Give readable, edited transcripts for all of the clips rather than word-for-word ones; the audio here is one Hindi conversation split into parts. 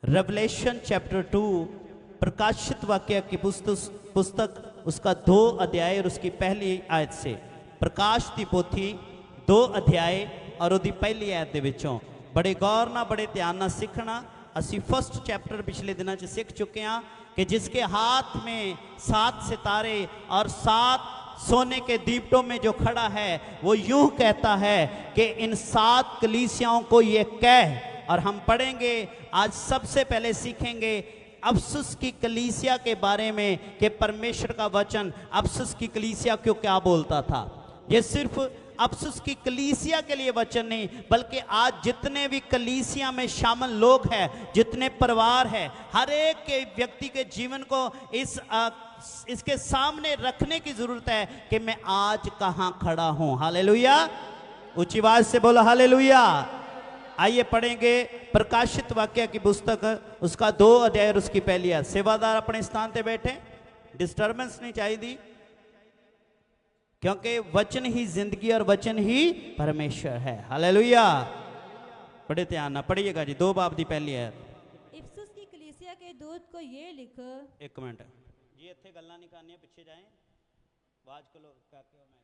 रेवलेशन चैप्टर 2 प्रकाशित वाक्य की पुस्तक उसका 2 अध्याय और उसकी पहली आयत से। प्रकाश दी पोथी 2 अध्याय और उसकी पहली आयत दे विचों बड़े गौर ना बड़े ध्यान ना सीखना। असी फर्स्ट चैप्टर पिछले दिनों च सीख चुके हैं कि जिसके हाथ में 7 सितारे और 7 सोने के दीपटों में जो खड़ा है वो यूं कहता है कि इन 7 कलीसियाओं को ये कह। और हम पढ़ेंगे आज सबसे पहले सीखेंगे अफसुस की कलीसिया के बारे में कि परमेश्वर का वचन अफसुस की कलीसिया क्यों क्या बोलता था। ये सिर्फ अफसुस की कलीसिया के लिए वचन नहीं बल्कि आज जितने भी कलीसिया में शामिल लोग हैं, जितने परिवार हैं, हर एक के व्यक्ति के जीवन को इसके सामने रखने की जरूरत है कि मैं आज कहां खड़ा हूं। हालेलुया, ऊंची आवाज से बोलो हालेलुया। आइए पढ़ेंगे प्रकाशित वाक्य की पुस्तक उसका 2 अध्याय और उसकी पहली आयत। सेवादार अपने स्थान पे बैठे, डिस्टर्बेंस नहीं चाहिए क्योंकि वचन ही जिंदगी और वचन ही परमेश्वर है। हालेलुया, बड़े ध्यान ना पढ़िएगा जी। 2 बाब की पहली आयत। इफसुस की कलीसिया के दूत को ये लिख। एक मिनट जी, इत्थे गल्लां नहीं करनियां, पीछे जाएं, आवाज को लो करके मैं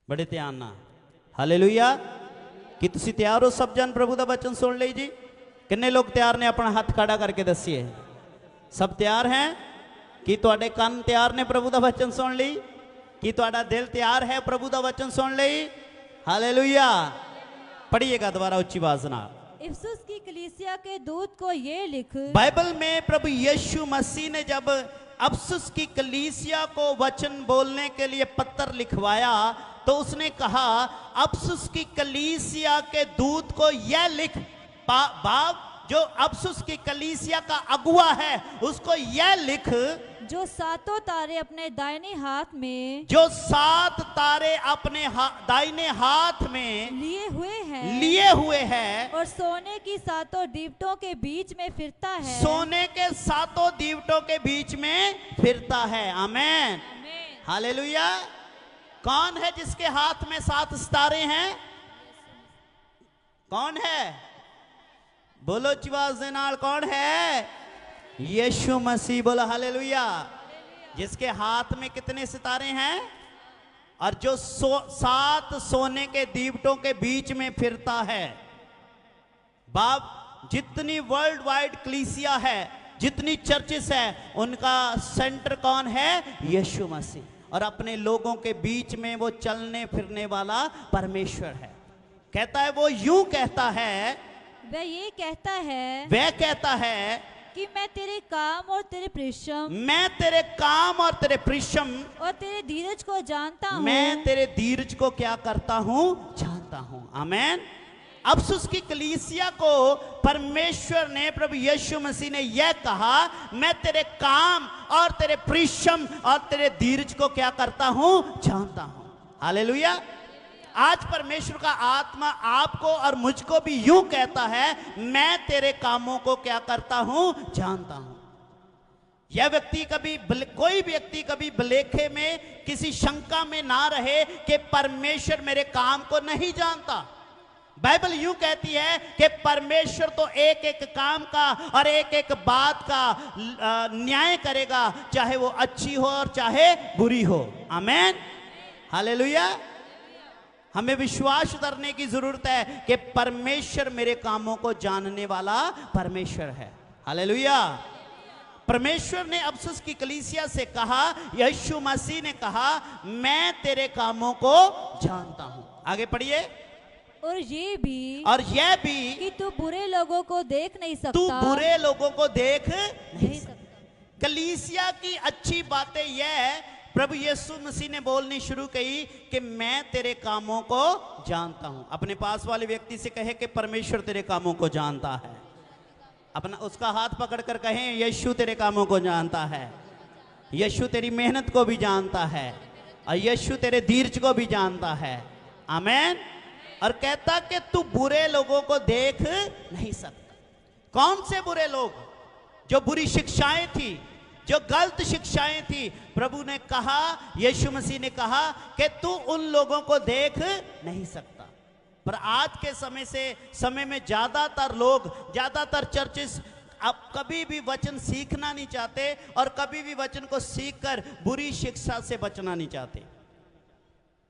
बड़े ध्यान ना। हालेलुया, कि तुसी तैयार हो सब जन प्रभु का वचन सुन ली जी। किन्ने लोग तैयार ने? अपना हाथ खड़ा करके दसिए। सब तैयार हैं? कि तुहाडे कान तैयार ने प्रभु का वचन सुन ली? कि तुहाडा दिल तैयार है प्रभु का वचन सुन ली? हालेलुया, पढ़िएगा दोबारा उच्ची आवाज ना। इफसुस की कलीसिया के दूत को ये लिख। बाइबल में प्रभु यीशु मसीह ने जब अफसुस की कलीसिया को वचन बोलने के लिए पत्र लिखवाया तो उसने कहा अफसुस की कलीसिया के दूत को यह लिख। बाप जो अफसुस की कलीसिया का अगुआ है उसको यह लिख, जो 7 तारे अपने दाहिने हाथ में, जो 7 तारे अपने दाहिने हाथ में लिए हुए हैं और सोने की 7 दीवटों के बीच में फिरता है। सोने के 7 दीवटों के बीच में फिरता है। आमेन, हालेलुया। कौन है जिसके हाथ में 7 सितारे हैं? कौन है? बोलो चिवाज दे नाल, कौन है? यीशु मसीह। बोलो हालेलुया। जिसके हाथ में कितने सितारे हैं और जो 7 सोने के दीवटों के बीच में फिरता है। बाप जितनी वर्ल्ड वाइड कलीसिया है, जितनी चर्चेस है, उनका सेंटर कौन है? यीशु मसीह। और अपने लोगों के बीच में वो चलने फिरने वाला परमेश्वर है। कहता है, वो यूं कहता है, वह ये कहता है, वह कहता है कि मैं तेरे काम और तेरे परिश्रम, मैं तेरे काम और तेरे परिश्रम और तेरे धीरज को जानता हूँ। मैं तेरे धीरज को क्या करता हूँ? जानता हूँ। आमेन। अफसुस की कलीसिया को परमेश्वर ने, प्रभु यीशु मसीह ने यह कहा, मैं तेरे काम और तेरे परिश्रम और तेरे धीरज को क्या करता हूं? जानता हूं। हालेलुया। आज परमेश्वर का आत्मा आपको और मुझको भी यूं कहता है, मैं तेरे कामों को क्या करता हूं? जानता हूं। यह व्यक्ति कभी, कोई व्यक्ति कभी भलेखे में, किसी शंका में ना रहे कि परमेश्वर मेरे काम को नहीं जानता। बाइबल यूं कहती है कि परमेश्वर तो एक एक काम का और एक एक बात का न्याय करेगा, चाहे वो अच्छी हो और चाहे बुरी हो। आमेन, हालेलुया। हमें विश्वास करने की जरूरत है कि परमेश्वर मेरे कामों को जानने वाला परमेश्वर है। हालेलुया। परमेश्वर ने अफसुस की कलीसिया से कहा, यीशु मसीह ने कहा, मैं तेरे कामों को जानता हूं। आगे पढ़िए। और यह भी कि तू बुरे लोगों को देख नहीं सकता। तू बुरे लोगों को देख नहीं सकता। कलीसिया की अच्छी बातें यह प्रभु यीशु मसीह ने बोलनी शुरू की कि मैं तेरे कामों को जानता हूं। अपने पास वाले व्यक्ति से कहे कि परमेश्वर तेरे कामों को जानता है। अपना उसका हाथ पकड़कर कहें, यीशु तेरे कामों को जानता है, यीशु तेरी मेहनत को भी जानता है और यीशु तेरे धीरज को भी जानता है। आमेन। और कहता कि तू बुरे लोगों को देख नहीं सकता। कौन से बुरे लोग? जो बुरी शिक्षाएं थी, जो गलत शिक्षाएं थी। प्रभु ने कहा, यीशु मसीह ने कहा कि तू उन लोगों को देख नहीं सकता। पर आज के समय में ज्यादातर चर्चेस अब कभी भी वचन सीखना नहीं चाहते और कभी भी वचन को सीखकर बुरी शिक्षा से बचना नहीं चाहते।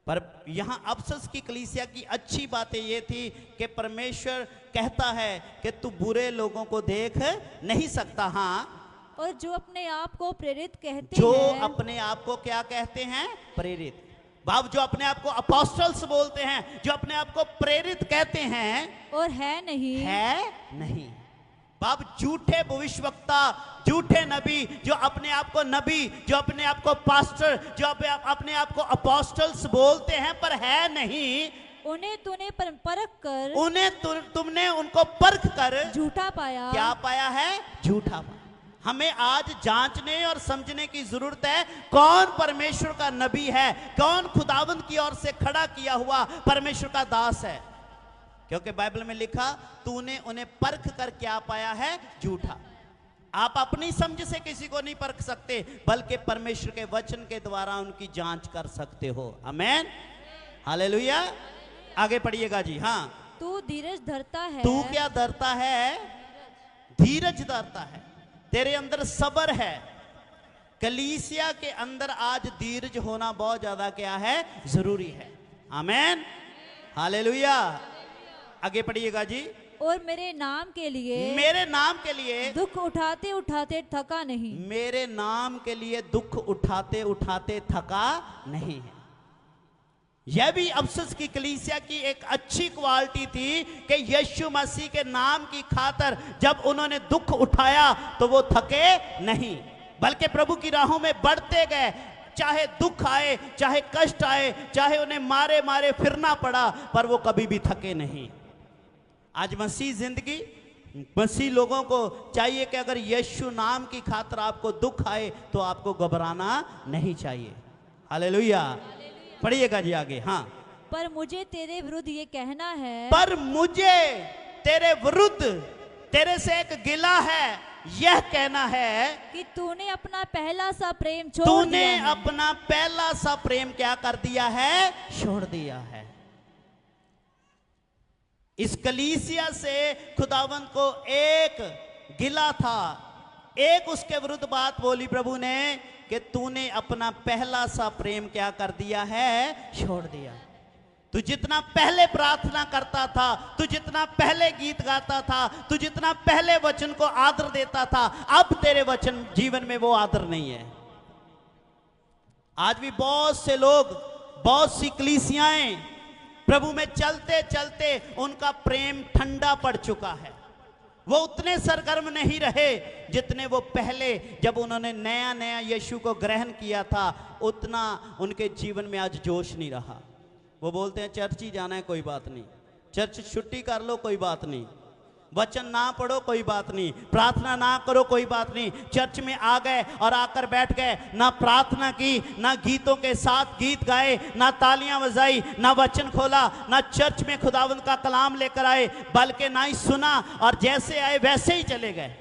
पर यहां अफसस की कलीसिया की अच्छी बातें ये थी कि परमेश्वर कहता है कि तू बुरे लोगों को देख नहीं सकता। हाँ, और जो अपने आप को प्रेरित कहते जो हैं, अपने आप को क्या कहते हैं? प्रेरित। बाप जो अपने आप को अपोस्टल्स बोलते हैं, जो अपने आप को प्रेरित कहते हैं और है नहीं बाप झूठे भविष्यवक्ता, झूठे नबी, जो अपने आप को नबी, जो अपने आप को पास्टर, जो अपने आप को अपोस्टल्स बोलते हैं पर है नहीं, उन्हें तूने परख कर, तुमने उनको परख कर झूठा पाया। क्या पाया है? झूठा पाया। हमें आज जांचने और समझने की जरूरत है कौन परमेश्वर का नबी है, कौन खुदावंद की ओर से खड़ा किया हुआ परमेश्वर का दास है। क्योंकि बाइबल में लिखा, तूने उन्हें परख कर क्या पाया है? झूठा। आप अपनी समझ से किसी को नहीं परख सकते, बल्कि परमेश्वर के वचन के द्वारा उनकी जांच कर सकते हो। आमेन, हालेलुया। आगे पढ़िएगा जी। हाँ, तू धीरज धरता है। तू क्या धरता है? धीरज धरता है। तेरे अंदर सब्र है। कलीसिया के अंदर आज धीरज होना बहुत ज्यादा क्या है? जरूरी है। आमेन, हालेलुया। आगे पढ़िएगा जी। और मेरे नाम के लिए दुख उठाते उठाते थका नहीं। मेरे नाम के लिए दुख उठाते उठाते थका नहीं है। यह भी अफसस की कलीसिया की एक अच्छी क्वालिटी थी कि यीशु मसीह के नाम की खातिर जब उन्होंने दुख उठाया तो वो थके नहीं, बल्कि प्रभु की राहों में बढ़ते गए। चाहे दुख आए, चाहे कष्ट आए, चाहे उन्हें मारे मारे फिरना पड़ा, पर वो कभी भी थके नहीं। आज मसीह जिंदगी, मसीह लोगों को चाहिए कि अगर यीशु नाम की खातिर आपको दुख आए तो आपको घबराना नहीं चाहिए। हालेलुया। पढ़िएगा जी आगे। हाँ, पर मुझे तेरे विरुद्ध ये कहना है, पर मुझे तेरे विरुद्ध, तेरे से एक गिला है, यह कहना है कि तूने अपना पहला सा प्रेम छोड़ दिया है। तूने अपना पहला सा प्रेम क्या कर दिया है? छोड़ दिया है। इस कलीसिया से खुदावंद को एक गिला था, एक उसके विरुद्ध बात बोली प्रभु ने कि तूने अपना पहला सा प्रेम क्या कर दिया है? छोड़ दिया। तू जितना पहले प्रार्थना करता था, तू जितना पहले गीत गाता था, तू जितना पहले वचन को आदर देता था, अब तेरे वचन जीवन में वो आदर नहीं है। आज भी बहुत से लोग, बहुत सी कलीसियाएं प्रभु में चलते चलते उनका प्रेम ठंडा पड़ चुका है। वो उतने सरगर्म नहीं रहे जितने वो पहले जब उन्होंने नया नया यीशु को ग्रहण किया था, उतना उनके जीवन में आज जोश नहीं रहा। वो बोलते हैं चर्च ही जाना है, कोई बात नहीं, चर्च छुट्टी कर लो, कोई बात नहीं, वचन ना पढ़ो, कोई बात नहीं, प्रार्थना ना करो, कोई बात नहीं। चर्च में आ गए और आकर बैठ गए, ना प्रार्थना की, ना गीतों के साथ गीत गाए, ना तालियां बजाई, ना वचन खोला, ना चर्च में खुदावंद का कलाम लेकर आए, बल्कि ना ही सुना और जैसे आए वैसे ही चले गए,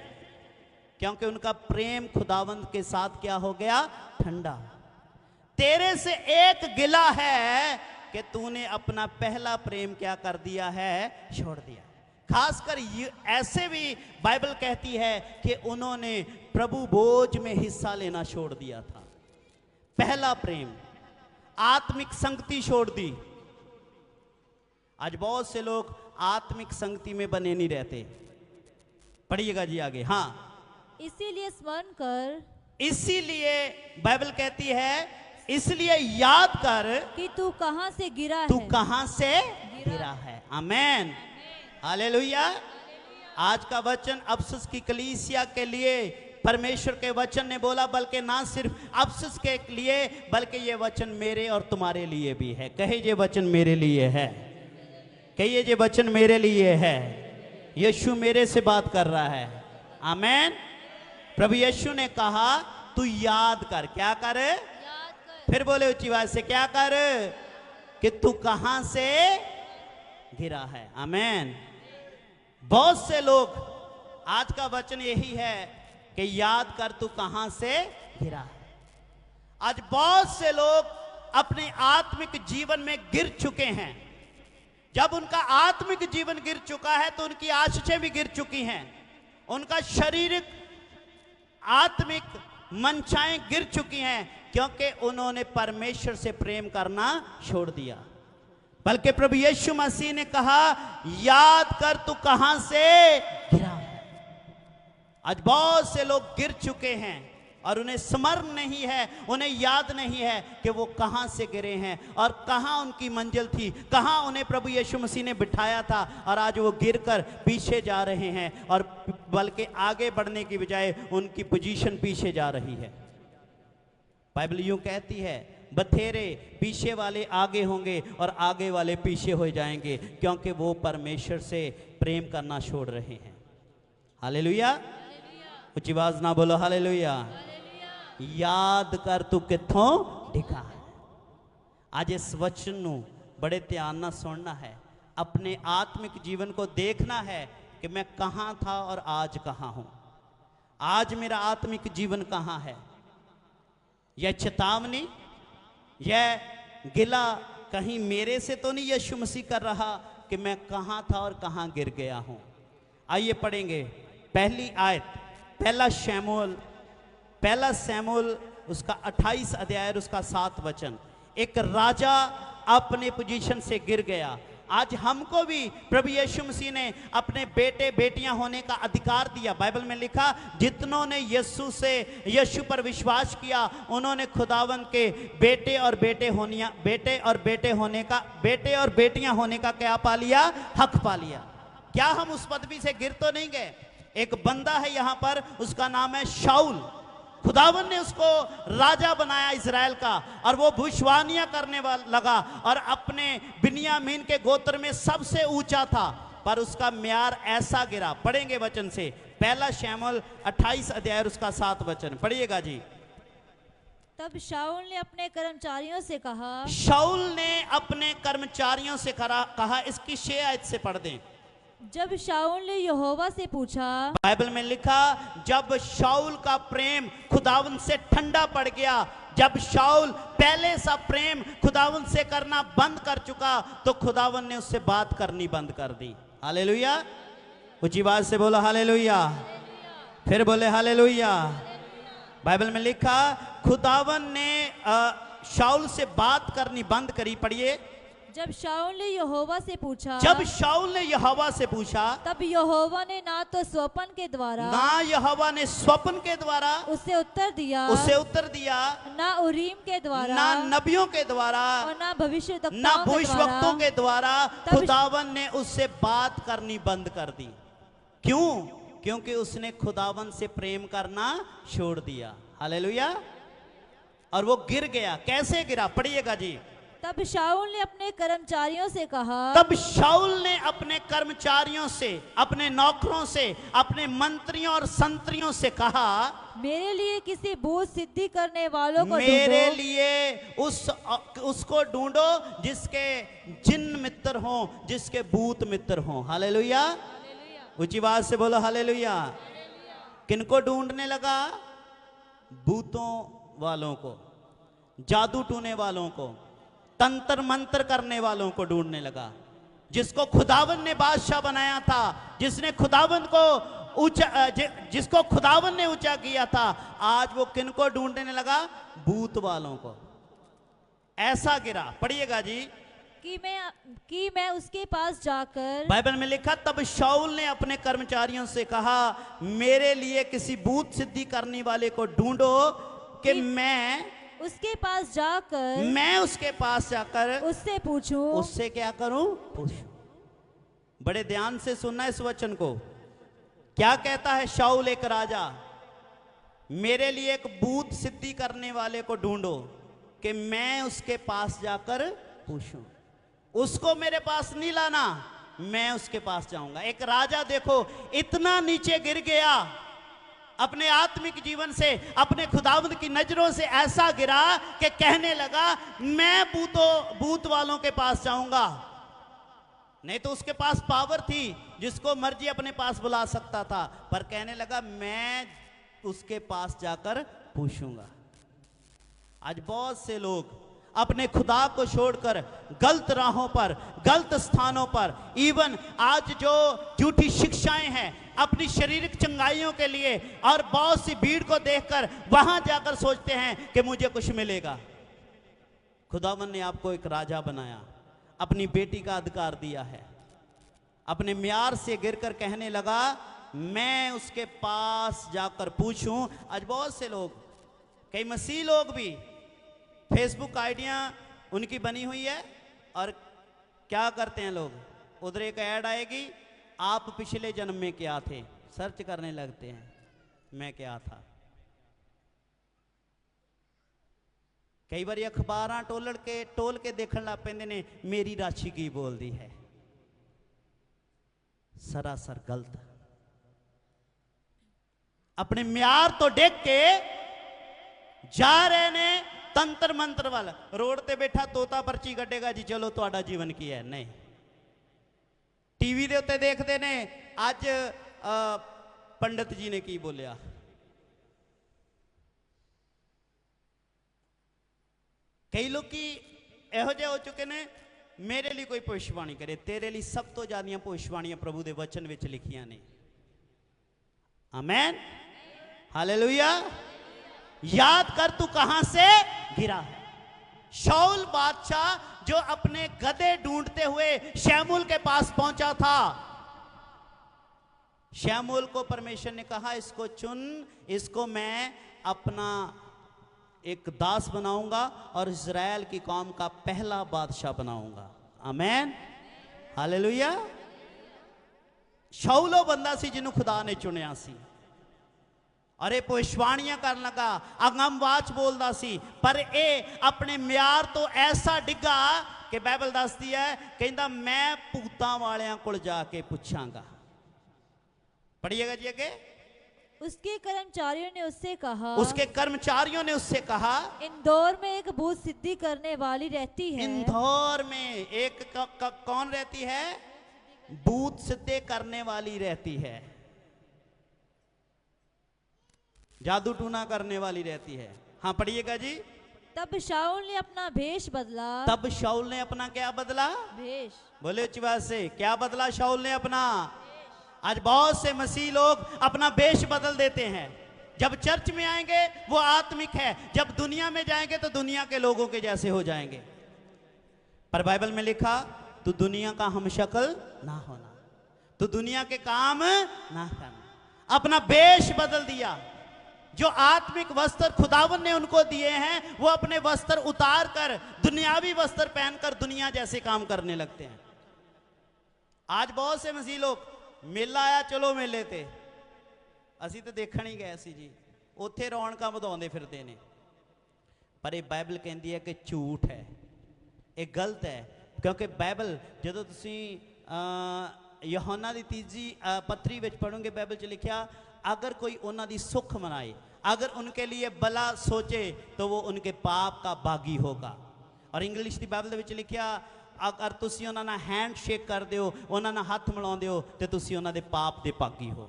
क्योंकि उनका प्रेम खुदावंद के साथ क्या हो गया? ठंडा। तेरे से एक गिला है कि तूने अपना पहला प्रेम क्या कर दिया है? छोड़ दिया। खासकर ऐसे भी बाइबल कहती है कि उन्होंने प्रभु भोज में हिस्सा लेना छोड़ दिया था। पहला प्रेम, आत्मिक संगति छोड़ दी। आज बहुत से लोग आत्मिक संगति में बने नहीं रहते। पढ़िएगा जी आगे। हाँ, इसीलिए स्मरण कर, इसीलिए बाइबल कहती है, इसलिए याद कर कि तू कहां से गिरा तू है। कहां से गिरा है। आमेन, हालेलुया। आज का वचन अफसस की कलीसिया के लिए परमेश्वर के वचन ने बोला, बल्कि ना सिर्फ अफसस के लिए, बल्कि ये वचन मेरे और तुम्हारे लिए भी है। कहे ये वचन मेरे लिए है, कहिए ये वचन मेरे लिए है। यीशु मेरे से बात कर रहा है। आमेन। प्रभु यीशु ने कहा तू याद कर। क्या कर? फिर बोले ऊंची आवाज से, क्या कर? कि तू कहां से गिरा है। आमेन। बहुत से लोग, आज का वचन यही है कि याद कर तू कहां से गिरा है। आज बहुत से लोग अपने आत्मिक जीवन में गिर चुके हैं, जब उनका आत्मिक जीवन गिर चुका है तो उनकी आशीषें भी गिर चुकी हैं, उनका शारीरिक आत्मिक मंशाएं गिर चुकी हैं, क्योंकि उन्होंने परमेश्वर से प्रेम करना छोड़ दिया। बल्कि प्रभु यीशु मसीह ने कहा, याद कर तू कहां से गिरा है। आज बहुत से लोग गिर चुके हैं और उन्हें स्मरण नहीं है, उन्हें याद नहीं है कि वो कहां से गिरे हैं और कहां उनकी मंजिल थी, कहां उन्हें प्रभु यीशु मसीह ने बिठाया था, और आज वो गिरकर पीछे जा रहे हैं और बल्कि आगे बढ़ने की बजाय उनकी पोजीशन पीछे जा रही है। बाइबल यूं कहती है, बथेरे पीछे वाले आगे होंगे और आगे वाले पीछे हो जाएंगे, क्योंकि वो परमेश्वर से प्रेम करना छोड़ रहे हैं। हालेलुया, ऊंची आवाज ना बोलो हालेलुया। याद कर तू किथों डिगा है। आज इस वचन ਨੂੰ बड़े ध्यान ਨਾਲ सुनना है, अपने आत्मिक जीवन को देखना है कि मैं कहां था और आज कहां हूं। आज मेरा आत्मिक जीवन कहां है। यह चेतावनी, यह गिला कहीं मेरे से तो नहीं यीशु मसीह कर रहा कि मैं कहां था और कहां गिर गया हूं। आइए पढ़ेंगे पहली आयत, पहला शमूएल उसका 28 अध्याय और उसका 7 वचन। एक राजा अपने पोजीशन से गिर गया। आज हमको भी प्रभु यीशु मसीह ने अपने बेटे बेटियां होने का अधिकार दिया। बाइबल में लिखा, जितनों ने यीशु पर विश्वास किया उन्होंने खुदावंद के बेटे और बेटियां होने का क्या पा लिया? हक पा लिया। क्या हम उस पदवी से गिर तो नहीं गए? एक बंदा है यहां पर, उसका नाम है शाऊल। खुदावन ने उसको राजा बनाया इजराइल का, और वो भविष्यवाणियां करने लगा और अपने बिन्यामीन के गोत्र में सबसे ऊंचा था, पर उसका म्यार ऐसा गिरा। पढ़ेंगे वचन से, पहला शमूएल 28 अध्याय उसका 7 वचन पढ़िएगा जी। तब शाऊल ने अपने कर्मचारियों से कहा, शाऊल ने अपने कर्मचारियों से कहा, इसकी 6 आयत से पढ़ दें। जब शाऊल ने यहोवा से पूछा, बाइबल में लिखा, जब शाऊल का प्रेम खुदावन से ठंडा पड़ गया, जब शाऊल पहले सा प्रेम खुदावन से करना बंद कर चुका, तो खुदावन ने उससे बात करनी बंद कर दी। हालेलुया, ऊंची आवाज से बोलो हालेलुया, फिर बोले हालेलुया। बाइबल में लिखा, खुदावन ने शाऊल से बात करनी बंद करी। पढ़िए, जब शाऊल ने यहोवा से पूछा, जब शाऊल ने यहोवा से पूछा, तब यहोवा ने ना तो स्वप्न के द्वारा उसे उत्तर दिया, ना उरीम के द्वारा, ना नबियों के द्वारा, और ना भविष्यवक्ताओं के द्वारा खुदावन ने उससे बात करनी बंद कर दी। क्यों? क्योंकि उसने खुदावन से प्रेम करना छोड़ दिया। हालेलुया। और वो गिर गया। कैसे गिरा? पढ़िएगा जी। तब शाऊल ने अपने कर्मचारियों से कहा, अपने नौकरों से, अपने मंत्रियों और संतरियों से कहा, मेरे लिए किसी भूत सिद्धि करने वालों को मेरे लिए उसको ढूंढो जिसके जिन मित्र हो, जिसके भूत मित्र हो। हालेलुया, ऊंची आवाज से बोलो हालेलुया। किनको ढूंढने लगा? भूतों वालों को, जादू टूने वालों को, तंत्र मंत्र करने वालों को ढूंढने लगा। जिसको खुदावन ने बादशाह बनाया था, जिसको खुदावन ने ऊंचा किया था, आज वो किनको ढूंढने लगा? भूत वालों को। ऐसा गिरा। पढ़िएगा जी। कि मैं उसके पास जाकर, बाइबल में लिखा, तब शाऊल ने अपने कर्मचारियों से कहा, मेरे लिए किसी भूत सिद्धि करने वाले को ढूंढो कि मैं उसके पास जाकर उससे पूछूं। उससे क्या करूं? पूछूं। बड़े ध्यान से सुनना इस वचन को। क्या कहता है शाऊल, एक राजा, मेरे लिए एक भूत सिद्धि करने वाले को ढूंढो कि मैं उसके पास जाकर पूछूं। उसको मेरे पास नहीं लाना, मैं उसके पास जाऊंगा। एक राजा देखो इतना नीचे गिर गया अपने आत्मिक जीवन से, अपने खुदावंद की नजरों से ऐसा गिरा कि कहने लगा, मैं भूत वालों के पास जाऊंगा। नहीं तो उसके पास पावर थी, जिसको मर्जी अपने पास बुला सकता था, पर कहने लगा मैं उसके पास जाकर पूछूंगा। आज बहुत से लोग अपने खुदा को छोड़कर गलत राहों पर, गलत स्थानों पर, इवन आज जो झूठी शिक्षाएं हैं अपनी शारीरिक चंगाइयों के लिए, और बहुत सी भीड़ को देखकर वहां जाकर सोचते हैं कि मुझे कुछ मिलेगा। खुदावन ने आपको एक राजा बनाया, अपनी बेटी का अधिकार दिया है। अपने म्यार से गिरकर कहने लगा मैं उसके पास जाकर पूछूं। आज बहुत से लोग, कई मसीह लोग भी फेसबुक आइडियां उनकी बनी हुई है, और क्या करते हैं लोग, उधर एक ऐड आएगी, आप पिछले जन्म में क्या थे, सर्च करने लगते हैं मैं क्या था। कई बार अखबार टोल के देखने लग पेंदे ने मेरी राशि की बोल दी है, सरासर गलत। अपने म्यार तो देख के जा रहे ने तंत्र मंत्र वाला, रोड ते बैठा तोता पर्ची कटेगा जी चलो तुहाडा जीवन की है, नहीं। टीवी दे उत्ते देखते ने आज पंडित जी ने की बोलिया, कई लोग की एहो जे हो चुके ने मेरे लिए कोई भविष्यवाणी करे, तेरे लिए सब तो ज्यादा भविष्यवाणियां प्रभु दे वचन विच लिखियां ने। आमेन, हालेलुया। याद कर तू कहां से गिरा है। शाऊल बादशाह जो अपने गधे ढूंढते हुए शमूएल के पास पहुंचा था, शमूएल को परमेश्वर ने कहा इसको चुन, इसको मैं अपना एक दास बनाऊंगा और इज़राइल की कौम का पहला बादशाह बनाऊंगा। आमेन, हालेलुया। शाऊलो बंदा सी जिन्हों खुदा ने चुनिया सी, अरे भविष्यवाणियां कर लगा, अगमवाच बोलदा सी, पर ए अपने म्यार तो ऐसा डिगा कि बाइबल दसदी है, कहंदा मैं भूतां वालियां कोल जाके पूछांगा। पढ़िएगा जी आगे। उसके कर्मचारियों ने उससे कहा इंदौर में एक भूत सिद्धि करने वाली रहती है। इंदौर में एक कौन रहती है? भूत सिद्धि करने वाली रहती है, जादू टूना करने वाली रहती है। हाँ पढ़िएगा जी। तब शाऊल ने अपना भेष बदला। तब शाऊल ने अपना क्या बदला? भेष। बोले उच्च आवाज से, क्या बदला शाऊल ने अपना? आज बहुत से मसीह लोग अपना भेष बदल देते हैं। जब चर्च में आएंगे वो आत्मिक है, जब दुनिया में जाएंगे तो दुनिया के लोगों के जैसे हो जाएंगे। पर बाइबल में लिखा तू दुनिया का हमशक्ल ना होना, तू दुनिया के काम ना करना। अपना भेष बदल दिया। जो आत्मिक वस्त्र खुदावन ने उनको दिए हैं वो अपने वस्त्र उतार कर दुनियावी वस्त्र पहनकर दुनिया जैसे काम करने लगते हैं। आज बहुत से मसीह लोग मेला आया चलो मेले ते असी तो देखण ही गए सी जी, उत्थे रौनकां वधाउंदे फिरदे ने। पर ये बाइबल कहती है कि झूठ है, ये गलत है। क्योंकि बाइबल जदों तुसीं यूहन्ना दी 3 पत्री विच पढ़ोगे, बाइबल च लिखा अगर कोई उन्हां दी सुख मनाए, अगर उनके लिए भला सोचे तो वो उनके पाप का बागी होगा। और इंग्लिश की बाइबल विच लिखा अगर तुसी उन्हां नाल हैंड शेक कर दिओ, उन्हां नाल हथ मिलाउंदे हो ते तुसी उन्हां दे पाप दे बागी हो।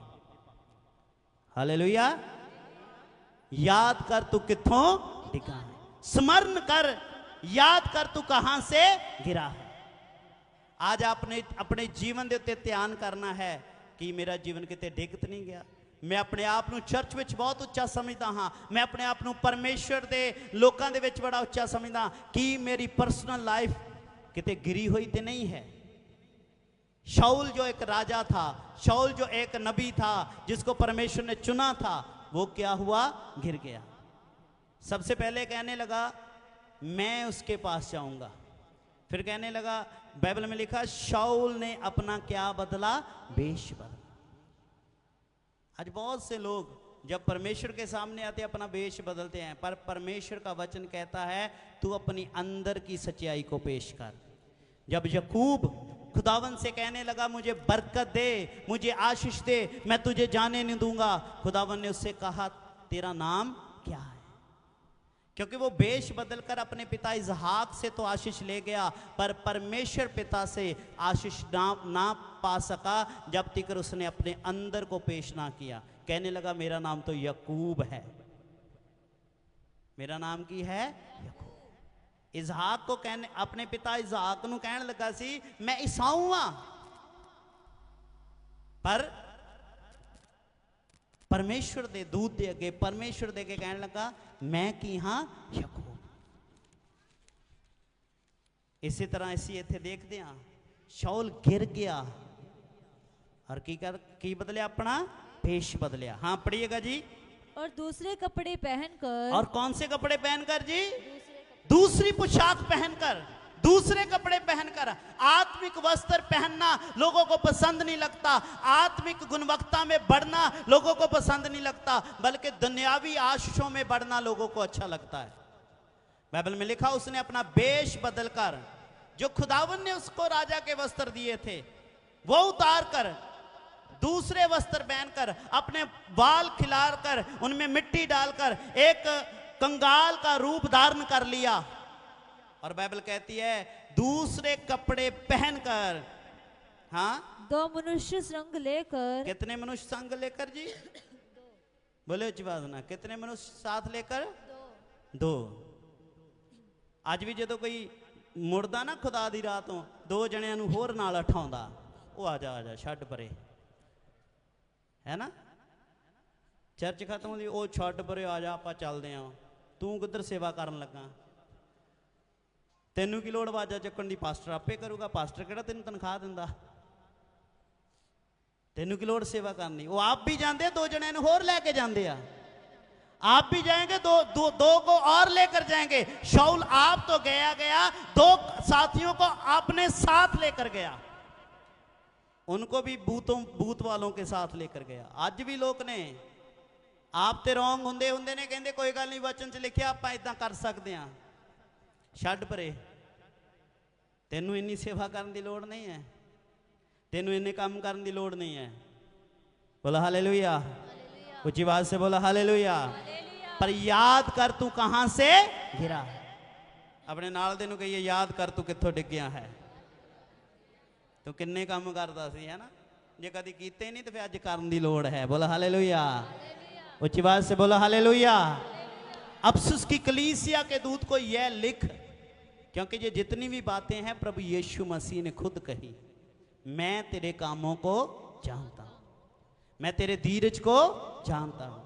हालेलुया। याद कर तू कित्थों डिगा है, स्मरण कर, याद कर तू कहां से गिरा है। आज आपने अपने जीवन के उत्ते ध्यान करना है कि मेरा जीवन किते डिग तो नहीं गया। मैं अपने आप ਨੂੰ चर्च ਵਿੱਚ बहुत ਉੱਚਾ ਸਮਝਦਾ ਹਾਂ, मैं अपने आप ਨੂੰ परमेश्वर ਦੇ ਲੋਕਾਂ ਦੇ ਵਿੱਚ बड़ा ਉੱਚਾ ਸਮਝਦਾ कि मेरी पर्सनल लाइफ किते गिरी हुई तो नहीं है। शाऊल जो एक राजा था, शाऊल जो एक नबी था जिसको परमेश्वर ने चुना था, वो क्या हुआ? गिर गया। सबसे पहले कहने लगा मैं उसके पास जाऊंगा, फिर कहने लगा, बाइबल में लिखा शाऊल ने अपना क्या बदला? भेष बदला। आज बहुत से लोग जब परमेश्वर के सामने आते अपना भेष बदलते हैं, पर परमेश्वर का वचन कहता है तू अपनी अंदर की सच्चाई को पेश कर। जब याकूब खुदावन से कहने लगा मुझे बरकत दे, मुझे आशीष दे, मैं तुझे जाने नहीं दूंगा, खुदावन ने उससे कहा तेरा नाम क्या है? क्योंकि वो भेष बदलकर अपने पिता इसहाक से तो आशीष ले गया, पर परमेश्वर पिता से आशीष ना पा सका जब तक उसने अपने अंदर को पेश ना किया। कहने लगा मेरा नाम तो याकूब है, मेरा नाम की है याकूब। इसहाक को कहने, अपने पिता इसहाक ਨੂੰ ਕਹਿਣ ਲੱਗਾ ਸੀ मैं ईसाऊ हाँ, पर परमेश्वर दे दूत दे अगे, परमेश्वर दे के कहने लगा मैं की हाँ याकूब। इसी तरह इसी इत्थे देखते हैं शाऊल गिर गया और की बदलिया, अपना पेश बदलिया। हाँ पढ़िएगा जी। और दूसरे कपड़े पहनकर, और कौन से कपड़े पहनकर जी? दूसरी पोशाक पहनकर, दूसरे कपड़े पहनकर। आत्मिक वस्त्र पहनना लोगों को पसंद नहीं लगता, आत्मिक गुणवत्ता में बढ़ना लोगों को पसंद नहीं लगता, बल्कि दुनियावी आशीषों में बढ़ना लोगों को अच्छा लगता है। बाइबल में लिखा उसने अपना वेश बदलकर, जो खुदावन ने उसको राजा के वस्त्र दिए थे वो उतार कर दूसरे वस्त्र पहनकर, अपने बाल खिलाकर उनमें मिट्टी डालकर एक कंगाल का रूप धारण कर लिया। और बाइबल कहती है दूसरे कपड़े पहनकर, हाँ 2 मनुष्य संग लेकर। कितने मनुष्य संग लेकर जी? बोले ना, कितने मनुष्य साथ लेकर? 2। आज भी जो कोई मुड़दा ना खुदा दी रातों, 2 जणियां नूं होर नाल उठाउंदा, वो आ जा छड्ड परे, है ना। चर्च खत्म होंदी, ओ छड्ड परे आ जा आपां चलदे आं, तू किधर सेवा करन लगा, तेनू की लोड़ वाजा चुकन दी, पास्टर आपे करूगा, पास्टर किहड़ा तेनू तनख्वाह दिंदा, तेनू की लोड़ सेवा करनी। वो आप भी जाते, 2 जणियां नूं होर लैके जाते आ, आप भी जाएंगे, दो को और लेकर जाएंगे। शाऊल आप तो गया 2 साथियों को अपने साथ लेकर गया, उनको भी भूत वालों के साथ लेकर गया। आज भी लोग ने आप ते रॉन्ग होंदे ने कहते कोई गल नहीं, वचन च लिखिया आप इदां कर सकते हैं, छड्ड परे, तेनू इन्नी सेवा करने की लोड़ नहीं है, तेनू इन्ने काम करने की लोड़ नहीं है। बोला हालेलुया, ऊंची आवाज से बोला हालेलुया। पर याद कर तू कहां से गिरा। अपने नाल दे नूं कहिए याद कर तू कित्थों डिग गया है, तू किन्ने काम करदा सी, है ना। जे कदी कीते नहीं तो फिर अज करन दी लोड़ है। बोला हालेलुया, ऊंची आवाज से बोला हालेलुया। अफसुस की कलीसिया के दूत को यह लिख, क्योंकि ये जितनी भी बातें हैं प्रभु यीशु मसीह ने खुद कही, मैं तेरे कामों को जानता हूं, मैं तेरे धीरज को जानता हूं,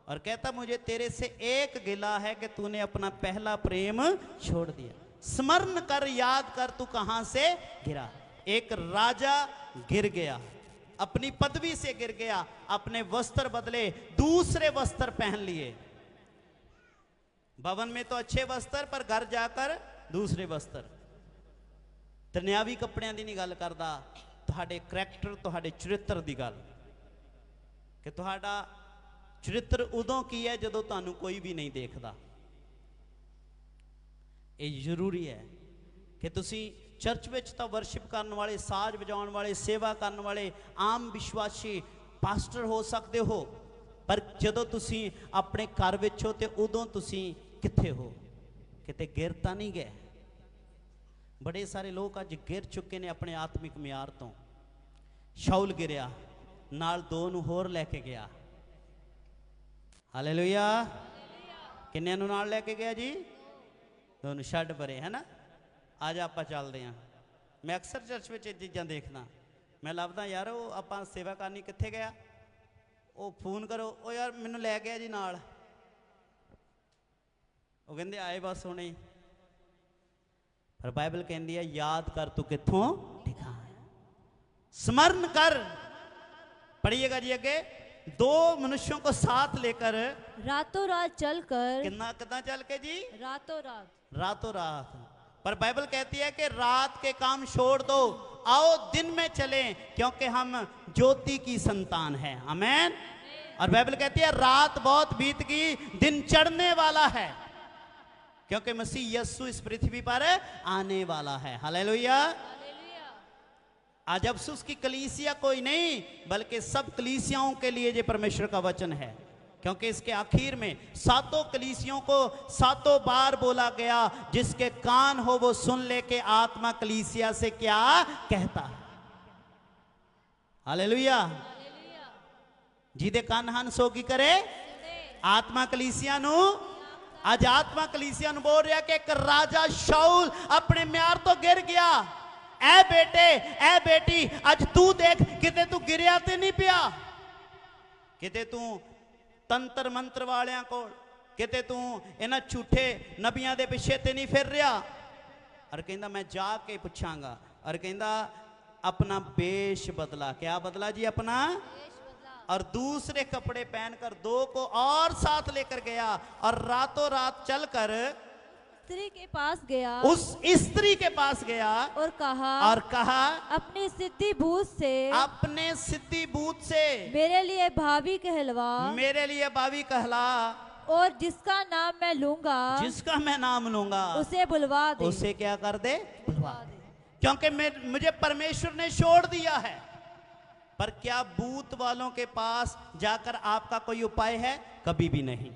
और कहता मुझे तेरे से एक गिला है कि तूने अपना पहला प्रेम छोड़ दिया। स्मरण कर, याद कर तू कहां से गिरा। एक राजा गिर गया, अपनी पदवी से गिर गया, अपने वस्त्र बदले, दूसरे वस्त्र पहन लिए। भवन में तो अच्छे वस्त्र, पर घर जाकर दूसरे वस्त्र। दुनियावी कपड़ियां दी नहीं गल करदा, तुहाडे करैक्टर, तुहाडे चरित्र दी गल, कि तुहाडा चरित्र उदों की है जदों तुहानू कोई भी नहीं देखदा। ये जरूरी है कि तुसी चर्च विच तां वर्शिप करने वाले, साज बजाउण वाले, सेवा करने वाले आम विश्वासी पास्टर हो सकते हो, पर जदों तुसी अपने घर विच हो ते उदों तुसी कित्थे हो? किते गिर तां नहीं गए? बड़े सारे लोग अज गिर चुके ने अपने आत्मिक म्यार तो। शाऊल गिरिया, नाल 2 नूं होर लैके गया। हालेलुया। किन्ने नूं नाल लैके गया जी? 2 नूं। छड्ड परे, है ना। आज आप चलते हैं। मैं अक्सर चर्च में ये चीज़ां देखना, मैं लभदा यार वो आप सेवा करनी कित्थे गया, वो फोन करो, ओ यार मैनू लै गया जी नाल, वो कहंदे आए बस हुणे। पर बाइबल कहती है याद कर तू कित्थों डिगा है, स्मरण कर। पढ़िएगा जी अगे, 2 मनुष्यों को साथ लेकर रातों रात चलकर। कितना चल के जी? रातों रात, रातों रात। पर बाइबल कहती है कि रात के काम छोड़ दो, आओ दिन में चलें, क्योंकि हम ज्योति की संतान हैं। आमीन। और बाइबल कहती है रात बहुत बीत गई, दिन चढ़ने वाला है, क्योंकि मसीह यीशु इस पृथ्वी पर आने वाला है। हालेलुया। आज अफसोस की कलीसिया कोई नहीं, बल्कि सब कलीसियाओं के लिए ये परमेश्वर का वचन है, क्योंकि इसके आखिर में 7 कलीसियों को 7 बार बोला गया, जिसके कान हो वो सुन ले के आत्मा कलीसिया से क्या कहता है। हालेलुया। जिदे कान हन सो की करे, आत्मा कलीसिया नू आज आत्मा कलीसिया ਨੂੰ बोल रहा कि एक राजा शाऊल अपने म्यार तो गिर गया। ऐ बेटे ऐ बेटी आज तू देख किते तू गिरिया ते नहीं पिया, किते तू तंत्र मंत्र वालियां कोल, किते तू इन्हां झूठे नबियां दे पिछे ते नहीं फिर रहा। और कहंदा मैं जाके पूछांगा। और कहंदा अपना वेश बदला। क्या बदला जी? अपना। और दूसरे कपड़े पहनकर 2 को और साथ लेकर गया और रातों रात चलकर स्त्री के पास गया, उस स्त्री के पास गया और कहा अपने सिद्धि भूत से मेरे लिए भावी कहलवा, मेरे लिए भावी कहला, और जिसका मैं नाम लूंगा उसे बुलवा दे। उसे क्या कर दे? बुलवा दे। क्योंकि मुझे परमेश्वर ने छोड़ दिया है। पर क्या भूत वालों के पास जाकर आपका कोई उपाय है? कभी भी नहीं।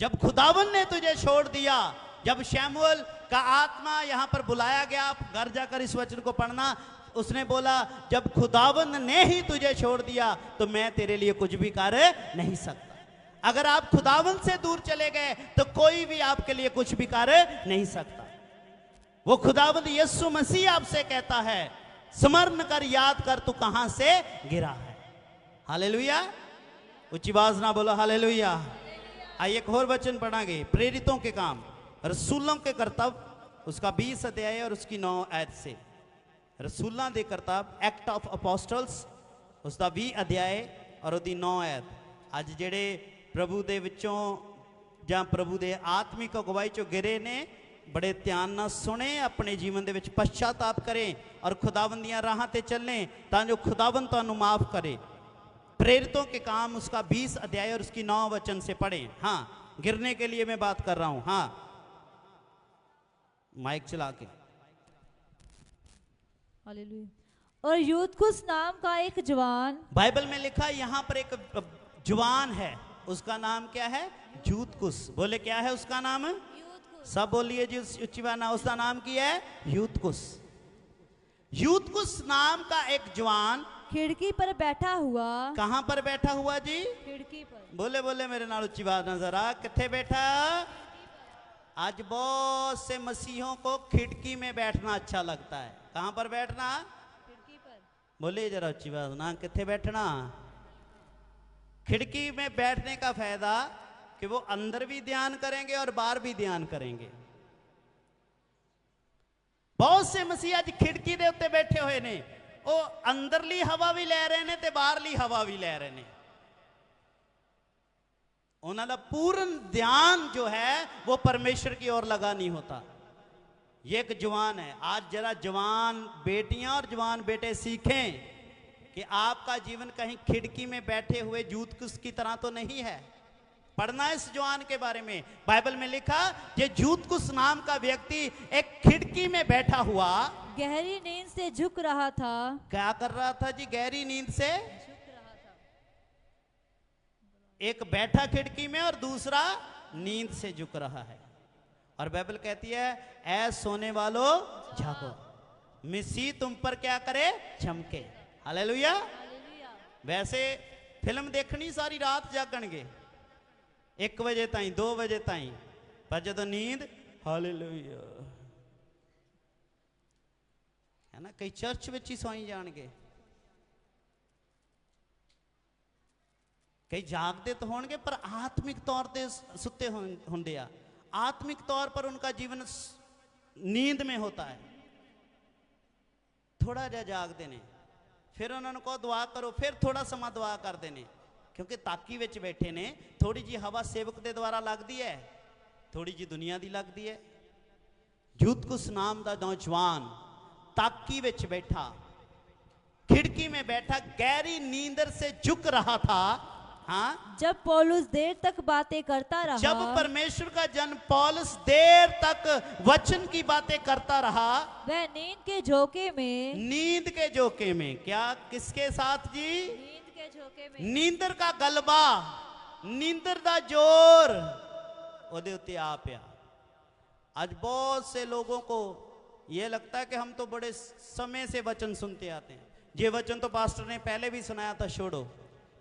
जब खुदावन ने तुझे छोड़ दिया, जब शमूएल का आत्मा यहां पर बुलाया गया, आप घर जाकर इस वचन को पढ़ना, उसने बोला जब खुदावन ने ही तुझे छोड़ दिया तो मैं तेरे लिए कुछ भी कर नहीं सकता। अगर आप खुदावन से दूर चले गए तो कोई भी आपके लिए कुछ भी कर नहीं सकता। वो खुदावंद यीशु मसीह आपसे कहता है स्मरण कर, याद कर तू कहां से गिरा है। हालेलुया। ऊंची आवाज ना बोलो हालेलुया। आइए एक और वचन पढ़ांगे, प्रेरितों के काम रसूलों के कर्तव्य, उसका 20 अध्याय और उसकी 9 आयत से। रसूलों के कर्तव्य, एक्ट ऑफ अपोस्टल्स, उसका 20 अध्याय और उसकी 9 आयत। अज जेड़े प्रभु दे विचों जां प्रभु दे आत्मिक अगुवाई चों गिरे ने, बड़े ध्यान ना सुने, अपने जीवन दे विच पश्चाताप करें और खुदावंद दियां राहां ते चलें तां जो खुदावंद तुहानूं माफ करे। प्रेरितों के काम उसका 20 अध्याय और उसकी 9 वचन से पढ़ें। हाँ, गिरने के लिए मैं बात कर रहा हूं। हाँ, माइक चला के। हालेलुया। और यूतकुस नाम का एक जवान, बाइबल में लिखा है यहां पर एक जवान है, उसका नाम क्या है? यूतकुस। बोले क्या है उसका नाम? सब बोलिए जी उच्चीवाना। उसका नाम क्या है? यूतकुस। यूतकुस नाम का एक जवान खिड़की पर बैठा हुआ। कहां पर बैठा हुआ जी? खिड़की पर। बोले बोले मेरे नाल उच्ची आवाज नजर आ, किथे बैठा? आज बहुत से मसीहों को खिड़की में बैठना अच्छा लगता है। कहां पर बैठना? खिड़की पर। बोले जरा उच्ची आवाज ना, किथे बैठना? खिड़की में बैठने का फायदा कि वो अंदर भी ध्यान करेंगे और बाहर भी ध्यान करेंगे। बहुत से मसीह आज खिड़की दे उत्ते बैठे हुए ने, वो अंदरली हवा भी ले रहे ने ते बाहरली हवा भी ले रहे ने। उन्होंने पूर्ण ध्यान जो है वो परमेश्वर की ओर लगा नहीं होता। ये एक जवान है। आज जरा जवान बेटियां और जवान बेटे सीखें कि आपका जीवन कहीं खिड़की में बैठे हुए यूतकुस की तरह तो नहीं है। पढ़ना इस जवान के बारे में। बाइबल में लिखा ये यूतकुस नाम का व्यक्ति एक खिड़की में बैठा हुआ गहरी नींद से झुक रहा था। क्या कर रहा था जी? गहरी नींद से झुक रहा था। एक बैठा खिड़की में और दूसरा नींद से झुक रहा है। और बाइबल कहती है ऐ सोने वालों जागो, मसीह तुम पर क्या करे? चमके। हालेलुया। वैसे फिल्म देखनी सारी रात जागणगे 1 बजे ताई 2 बजे ताई, पर जदों नींद, हालेलुया है ना, कई चर्च विच ही सोई जाणगे, कई जागते तो होंगे पर आत्मिक तौर पर सुते होंगे। आत्मिक तौर पर उनका जीवन नींद में होता है। थोड़ा जा जागते ने, फिर उन्होंने कहो दुआ करो, फिर थोड़ा समा दुआ करते हैं, क्योंकि ताकी विच बैठे ने। थोड़ी जी हवा सेवक के द्वारा लगती है, थोड़ी जी दुनिया की लगती है। यूतकुस नाम का नौजवान ताकी विच बैठा, खिड़की में बैठा, गहरी नींदर से झुक रहा था। हाँ, जब पौलुस देर तक बातें करता रहा, जब परमेश्वर का जन पौलुस देर तक वचन की बातें करता रहा, वह नींद के झोंके में, क्या किसके साथ जी? नींद के झोंके में, नींदर का गलबा, नींदर का जोर ओदे उत्ते आ पिया। आज बहुत से लोगों को यह लगता है कि हम तो बड़े समय से वचन सुनते आते हैं, ये वचन तो पास्टर ने पहले भी सुनाया था, छोड़ो,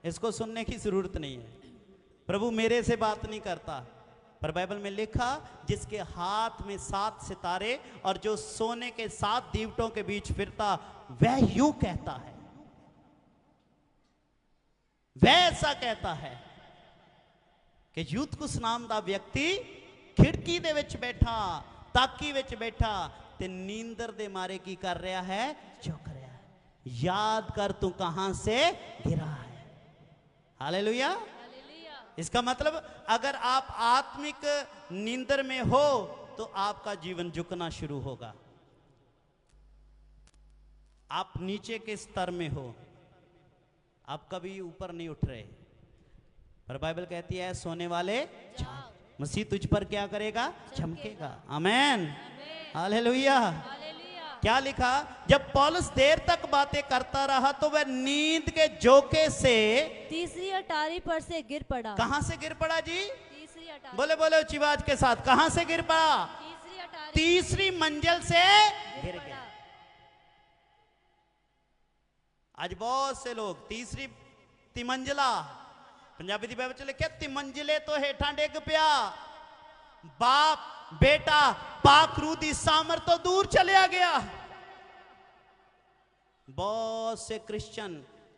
इसको सुनने की जरूरत नहीं है, प्रभु मेरे से बात नहीं करता, पर बाइबल में लिखा जिसके हाथ में 7 सितारे और जो सोने के 7 दीवटों के बीच फिरता, वह यूं कहता है, वह ऐसा कहता है कि यूतकुस नाम दा व्यक्ति खिड़की दे विच बैठा, ताकी विच बैठा ते नींदर दे मारे की कर रहा है, चौंक रहा है। याद कर तू कहां से गिरा है। हालेलुया। इसका मतलब अगर आप आत्मिक नींदर में हो तो आपका जीवन झुकना शुरू होगा। आप नीचे के स्तर में हो, आप कभी ऊपर नहीं उठ रहे। पर बाइबल कहती है सोने वाले मसीह तुझ पर क्या करेगा, चमकेगा। आमेन, हालेलुया। क्या लिखा, जब पौलुस देर तक बातें करता रहा तो वह नींद के झोंके से तीसरी अटारी पर से गिर पड़ा। कहां से गिर पड़ा जी? तीसरी अटारी। बोले बोले ऊंची आवाज के साथ, कहां से गिर पड़ा? तीसरी अटारी। तीसरी मंजिल से गिर गया। आज बहुत से लोग तीसरी तिमंजिला, पंजाबी दी बाइबल च लिखिया तिमंजिले तो हेठा डिग पिया। बाप बेटा पाखरू दी सामर तो दूर चलिया गया। बहुत से क्रिश्चियन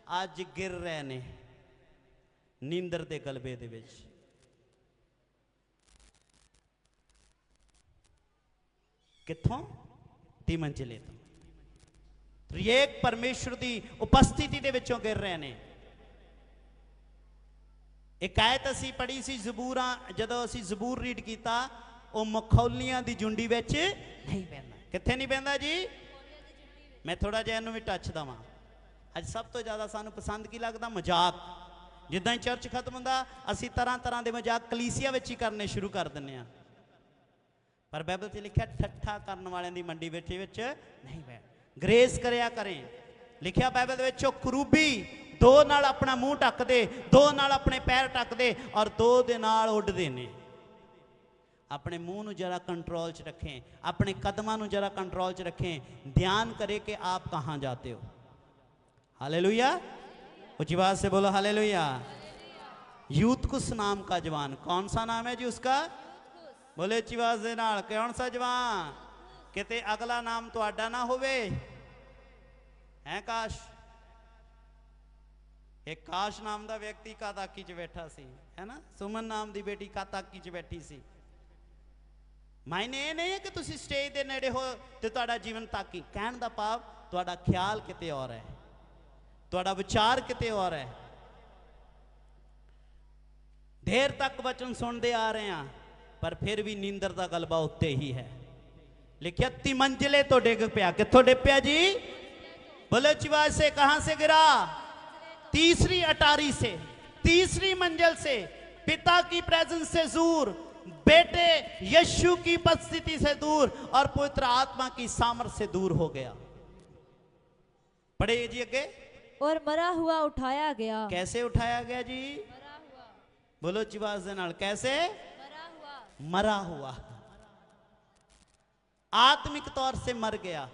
आज गिर रहे ने नींदर दे गलबे दे विच। किथों? तिमंजिले तो त्रिएक परमेश्वर दी उपस्थिति दे विचों गिर रहे ने। एक आयत असी पढ़ी सी जबूरा, जदों असी जबूर रीड किया, वो मखौलियां दी जुंडी विच नहीं पैंदा। कित्थे नहीं पैंदा जी? मैं थोड़ा जिहा इहनूं भी टच दवां। अज सब तो ज्यादा सानूं पसंद की लगदा? मजाक। जिद्दां ही चर्च खत्म हुंदा असी तरह तरह के मजाक कलीसिया विच ही करने शुरू कर दिंदे आ। पर बाइबल च लिखिया ठट्ठा करन वालियां दी मंडी विच नहीं बैठ। ग्रेस करया करें। लिखिया बाइबल दे विच करूबी दो नाल अपना मुंह ढक दे, दो नाल अपने पैर ढक दे और दो दे नाल उड़दे ने। अपने मुंह नूं जरा कंट्रोल च रखें, अपने कदमां नूं जरा कंट्रोल च रखें। ध्यान करें कि आप कहां जाते हो। हालेलुया। ऊंची आवाज से बोलो हालेलुया। यूतकुस नाम का जवान, कौन सा नाम है जी उसका? बोले ऊंची आवाज दे नाल, कौन सा जवान? किते अगला नाम तुहाडा ना होवे है? काश एक काश नाम का व्यक्ति काताकी च बैठा सी, है ना। सुमन नाम की बेटी काताकी च बैठी सी। मायने ये नहीं है कि तुसी स्टेज के नेड़े हो तो तुहाडा जीवन ताकी। कहण दा भाव तुहाडा ख्याल किते और है, तुहाडा विचार किते और है। देर तक वचन सुनते आ रहे हैं पर फिर भी नींदर का गलबा उत्ते ही है। लिखिया तिमंजिले तो डिग पिया। कित्थों डिग पिया जी? बोले ऊंची आवाज से, कहां से गिरा? तीसरी अटारी से, तीसरी मंजिल से, पिता की प्रेजेंस से दूर, बेटे यीशु की उपस्थिति से दूर और पवित्र आत्मा की सामर्थ से दूर हो गया। पढ़े जी आगे। और मरा हुआ उठाया गया। कैसे उठाया गया जी? मरा हुआ। बोलो चिवाज दे नाल, कैसे? मरा हुआ। मरा हुआ, आत्मिक तौर से मर गया।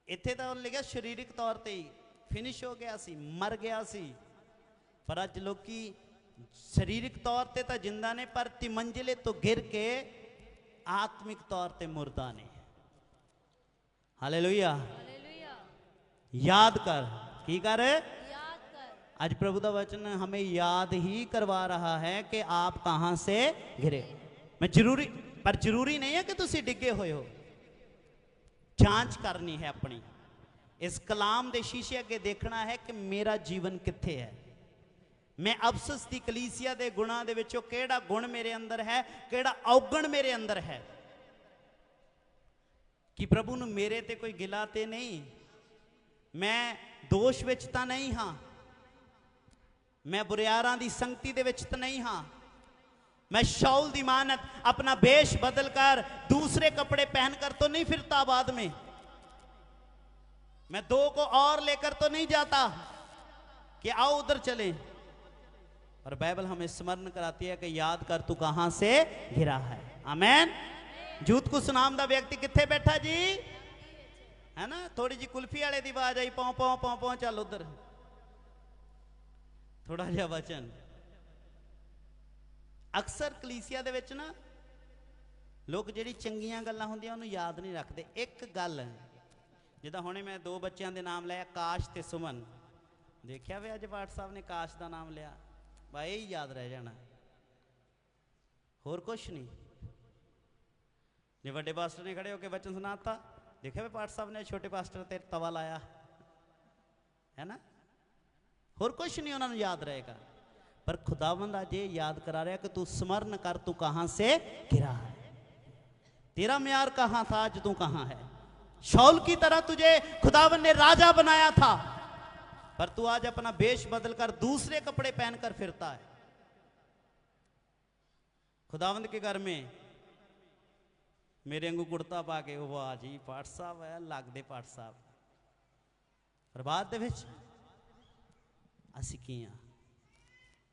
इत्थे तो लिखा शरीरिक तौर ते ही फिनिश हो गया सी, मर गया सी। पर अज लोकी शरीरिक तौर ते तो जिंदा ने पर तिमंजिले तो गिर के आत्मिक तौर ते मुर्दा ने। हालेलुया। याद कर, की कर? याद कर। आज प्रभु का वचन हमें याद ही करवा रहा है कि आप कहां से गिरे। मैं जरूरी, पर जरूरी नहीं है कि तुसी डिगे हुए हो। जांच करनी है अपनी। इस कलाम दे शीशे अगे देखना है कि मेरा जीवन कित्थे है। मैं अफसस दी कलीसिया दे गुणा दे विचों केड़ा गुण मेरे अंदर है, केड़ा औगण मेरे अंदर है। कि प्रभु नूं मेरे ते कोई गिला ते नहीं, मैं दोष विच तां नहीं हां, मैं बुरियारां दी संगति दे विच तां नहीं हां। मैं शाऊल दी मानत अपना वेश बदल कर दूसरे कपड़े पहनकर तो नहीं फिरता बाद में। मैं दो को और लेकर तो नहीं जाता कि आओ उधर चले। और बाइबल हमें स्मरण कराती है कि याद कर तू कहां से गिरा है। आमेन। यूतकुस नाम का व्यक्ति कित्थे बैठा जी? है ना। थोड़ी जी कुल्फी वाले की आवाज आई, पौ पौ पौ पौ, चल उधर थोड़ा जा वचन। अक्सर कलीसिया दे विच ना लोग जिहड़ी चंगियां गल्लां हुंदियां उहनूं याद नहीं रखते। एक गल जिद्दां हुणे मैं दो बच्चों के नाम लिया, काश ते सुमन, देखिया वे अज पाठ साहब ने काश का नाम लिया, भाई यही याद रह जाना, होर कुछ नहीं। जे वड्डे पास्टर ने खड़े होकर वचन सुनाता, देखिया वे पाठ साहब ने छोटे पास्टर ते तवा लाया है ना, होर कुछ नहीं उन्होंने याद रहेगा। पर खुदावंद आज ये याद करा रहा है कि तू स्मरण कर, तू कहां से गिरा है, तेरा म्यार कहां था, आज तू कहां है। शाऊल की तरह तुझे खुदावंद ने राजा बनाया था, पर तू आज अपना वेश बदलकर दूसरे कपड़े पहनकर फिरता है। खुदावंद के घर में मेरे अंगू कुर्ता पा के, वाह जी पाठ साहब है, लगदे पाठ साहब। पर बाद दे विच असीं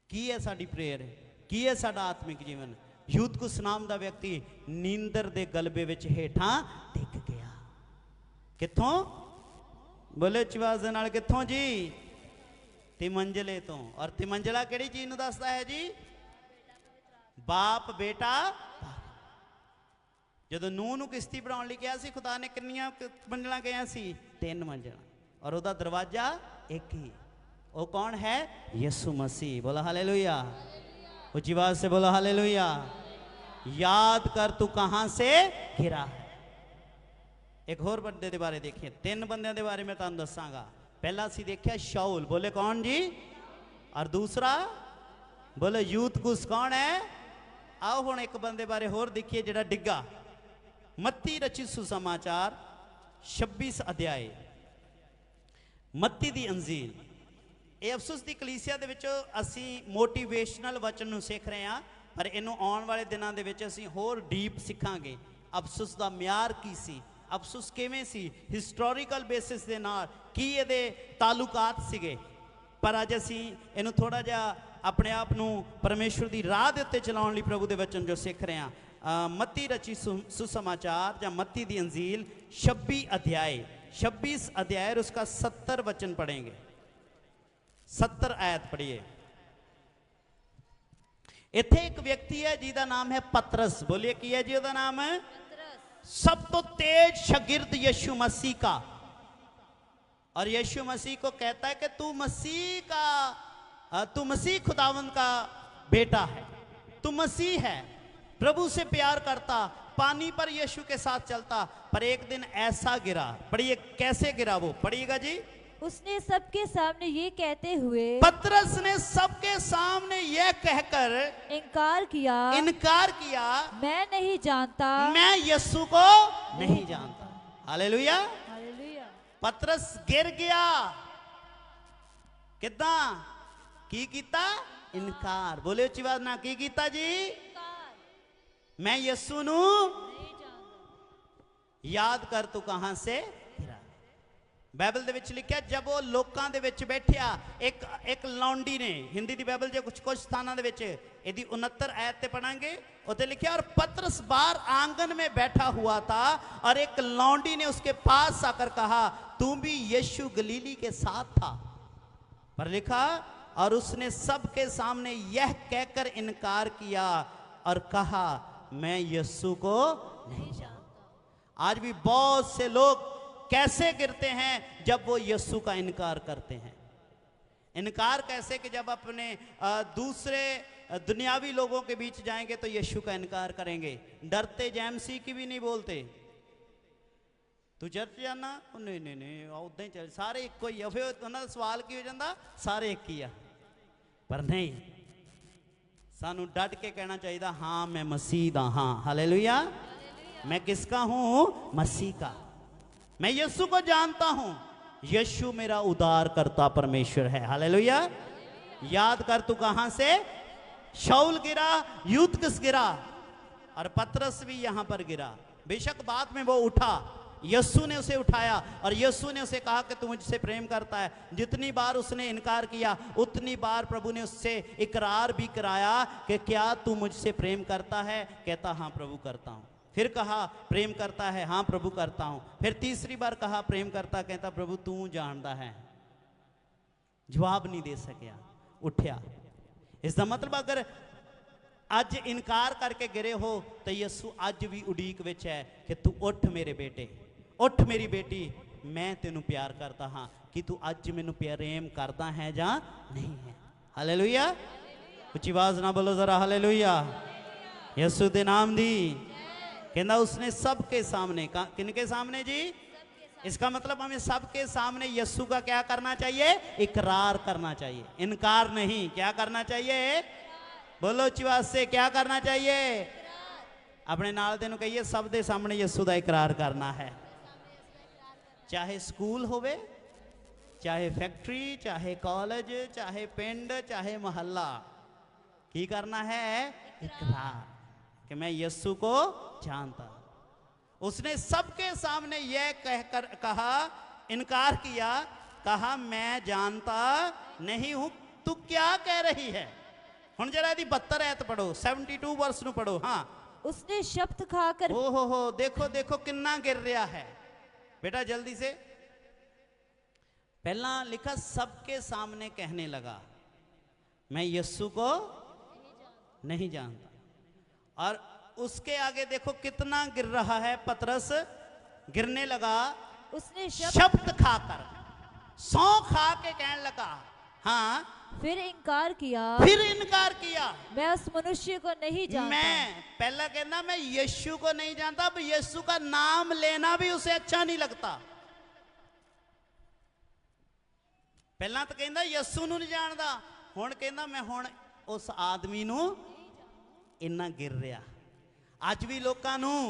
की है साडी प्रेयर, की है साडा आत्मिक जीवन। यूतकुस नाम का व्यक्ति नींदर दे गलबे विच हेठां टिक गया। कित्थों? बोले चिवाज दे नाल, कित्थों जी? तिमंजले तो। और तिमंजला किहड़ी चीज नूं दसदा है जी? बाप बेटा। जदों नूह नूं किश्ती बनाउण लई कहा सी, खुदा ने किन्नियां मंजिलां कहियां सी? 3 मंजिलां, और उहदा दरवाजा एक ही। वो कौन है? यीशु मसीह। बोला हालेलुया, ऊंची आवाज से बोला हालेलुया। याद कर तू कहां से गिरा है। एक होर बंदे के बारे देखिए, 3 बंदों के बारे में तुहानूं दसांगा। पहला असीं देखिया शाऊल, बोले कौन जी? और दूसरा बोले यूतकुस, कौन है? आओ हुण एक बंदे बारे होर देखिए जिहड़ा डिग्गा। मत्ती रचित सुसमाचार 26 अध्याय, मत्ती दी अंजील। ये अफसुस की कलीसिया दे विच असी मोटिवेशनल वचन नूं सीख रहे हैं, पर इनू आने वाले दिनों के विच असी होर डीप सीखांगे। अफसुस का म्यार की सी, अफसुस किवें सी, हिस्टोरिकल बेसिस दे नाल की इहदे तालुकात सीगे। पर अज असी इनू थोड़ा जिहा अपने आप नूं परमेश्वर की राह दे उत्ते चलाउण लई प्रभु दे वचन जो सीख रहे हैं। मत्ती रची सुसमाचार या मत्ती दी अंजील 26 अध्याय और उसका 70 वचन पढ़ेंगे। 70 आयत पढ़िए। इत्थे एक व्यक्ति है जिसका नाम है पतरस। बोलिए की है जी उसका नाम? है सब तो तेज शागिर्द यीशु मसीह का। और यीशु मसीह को कहता है कि तू मसीह खुदावंद का बेटा है, तू मसीह है, प्रभु से प्यार करता, पानी पर यीशु के साथ चलता। पर एक दिन ऐसा गिरा, पढ़िए कैसे गिरा वो, पढ़िएगा जी। उसने सबके सामने ये कहते हुए, पतरस ने सबके सामने यह कहकर इनकार किया, मैं नहीं जानता, मैं यीशु को नहीं जानता। Hallelujah, hallelujah. पतरस गिर गया। किदां की कीता? इनकार। बोले उच्ची आवाज ना, की कीता जी? मैं यीशु नू नहीं जानता। याद कर तू कहां से गिरा। बाइबल दे विच लिखिया, जब वो लोकां दे विच बैठिया, एक लौंडी ने, हिंदी दी बाइबल जो कुछ स्थानां दे विच इहदी 69 आयत ते पढ़ांगे, उते लिखिया, और पतरस बाहर आंगन में बैठा हुआ था और एक लौंडी ने उसके पास आकर कहा, तू भी यीशु गलीली के साथ था। पर लिखा, और उसने सबके सामने यह कहकर इनकार किया और कहा, मैं यीशु को नहीं जानता। आज भी बहुत से लोग कैसे गिरते हैं? जब वो यीशु का इनकार करते हैं। इनकार कैसे? कि जब अपने दूसरे दुनियावी लोगों के बीच जाएंगे तो यीशु का इनकार करेंगे। डरते जैमसी की भी नहीं बोलते, तू चर्च जाना? नहीं नहीं नहीं, उदा ही चल, सारे एक ही है। फिर उन्होंने सवाल की हो जाता, सारे एक ही आ। पर नहीं, सानू डट के कहना चाहिए, हाँ मैं मसीह दा, हाँ हालेलुया। मैं किसका हूं? मसीह का। मैं यीशु को जानता हूं, यीशु मेरा उद्धार करता परमेश्वर है। हालेलुया। याद कर तू कहां से? शाऊल गिरा, यूतकुस गिरा, और पतरस भी यहां पर गिरा। बेशक बाद में वो उठा, यीशु ने उसे उठाया और यीशु ने उसे कहा कि तू मुझसे प्रेम करता है। जितनी बार उसने इनकार किया, उतनी बार प्रभु ने उससे इकरार भी कराया कि क्या तू मुझसे प्रेम करता है? कहता हाँ प्रभु करता हूँ। फिर कहा प्रेम करता है? हाँ प्रभु करता हूँ। फिर तीसरी बार कहा प्रेम करता, कहता प्रभु तू जानता है। जवाब नहीं दे सकिया, उठया। इसका मतलब अगर अज इनकार करके गिरे हो तो यसू अज भी उड़ीक विच है कि तू उठ मेरे बेटे, उठ मेरी बेटी, मैं तेनू प्यार करता हाँ, कि तू अज मैनू प्रेम करता है या नहीं है। हालेलुया। उच्ची आवाज ना बोलो जरा हालेलुया। यसू दे नाम दी। कहना उसने सबके सामने, किनके सामने जी? इसका मतलब हमें सबके सामने यीशु का क्या करना चाहिए? इकरार करना चाहिए, इनकार नहीं। क्या करना चाहिए? बोलो चिवास से, क्या करना चाहिए? अपने नाल दे नूं कहिए सब दे सामने यीशु का इकरार करना है। चाहे स्कूल होवे, चाहे फैक्ट्री, चाहे कॉलेज, चाहे पिंड, चाहे मोहल्ला, की करना है? इकरार कि मैं यीशु को जानता। उसने सबके सामने यह कहकर कहा, इनकार किया, कहा मैं जानता नहीं हूं, तू क्या कह रही है? हुण जरा दी 72 ऐत पढ़ो, 72 वर्स नु पढ़ो। हाँ, उसने शब्द खाकर, ओ हो देखो देखो किन्ना गिर रहा है बेटा, जल्दी से। पहला लिखा सबके सामने कहने लगा मैं यीशु को नहीं जानता, और उसके आगे देखो कितना गिर रहा है। पतरस गिरने लगा, उसने शब्द खाकर, सौ खा के कहने लगा। हाँ, फिर इनकार किया, फिर इनकार किया, मैं उस मनुष्य को नहीं जानता। मैं पहला कहना मैं यीशु को नहीं जानता, अब यीशु का नाम लेना भी उसे अच्छा नहीं लगता। पहला तो कहना यीशु नूं नहीं जानता, हुण कहना मैं हुण उस आदमी नूं इन्ना गिर रहा। अज भी लोकां नूं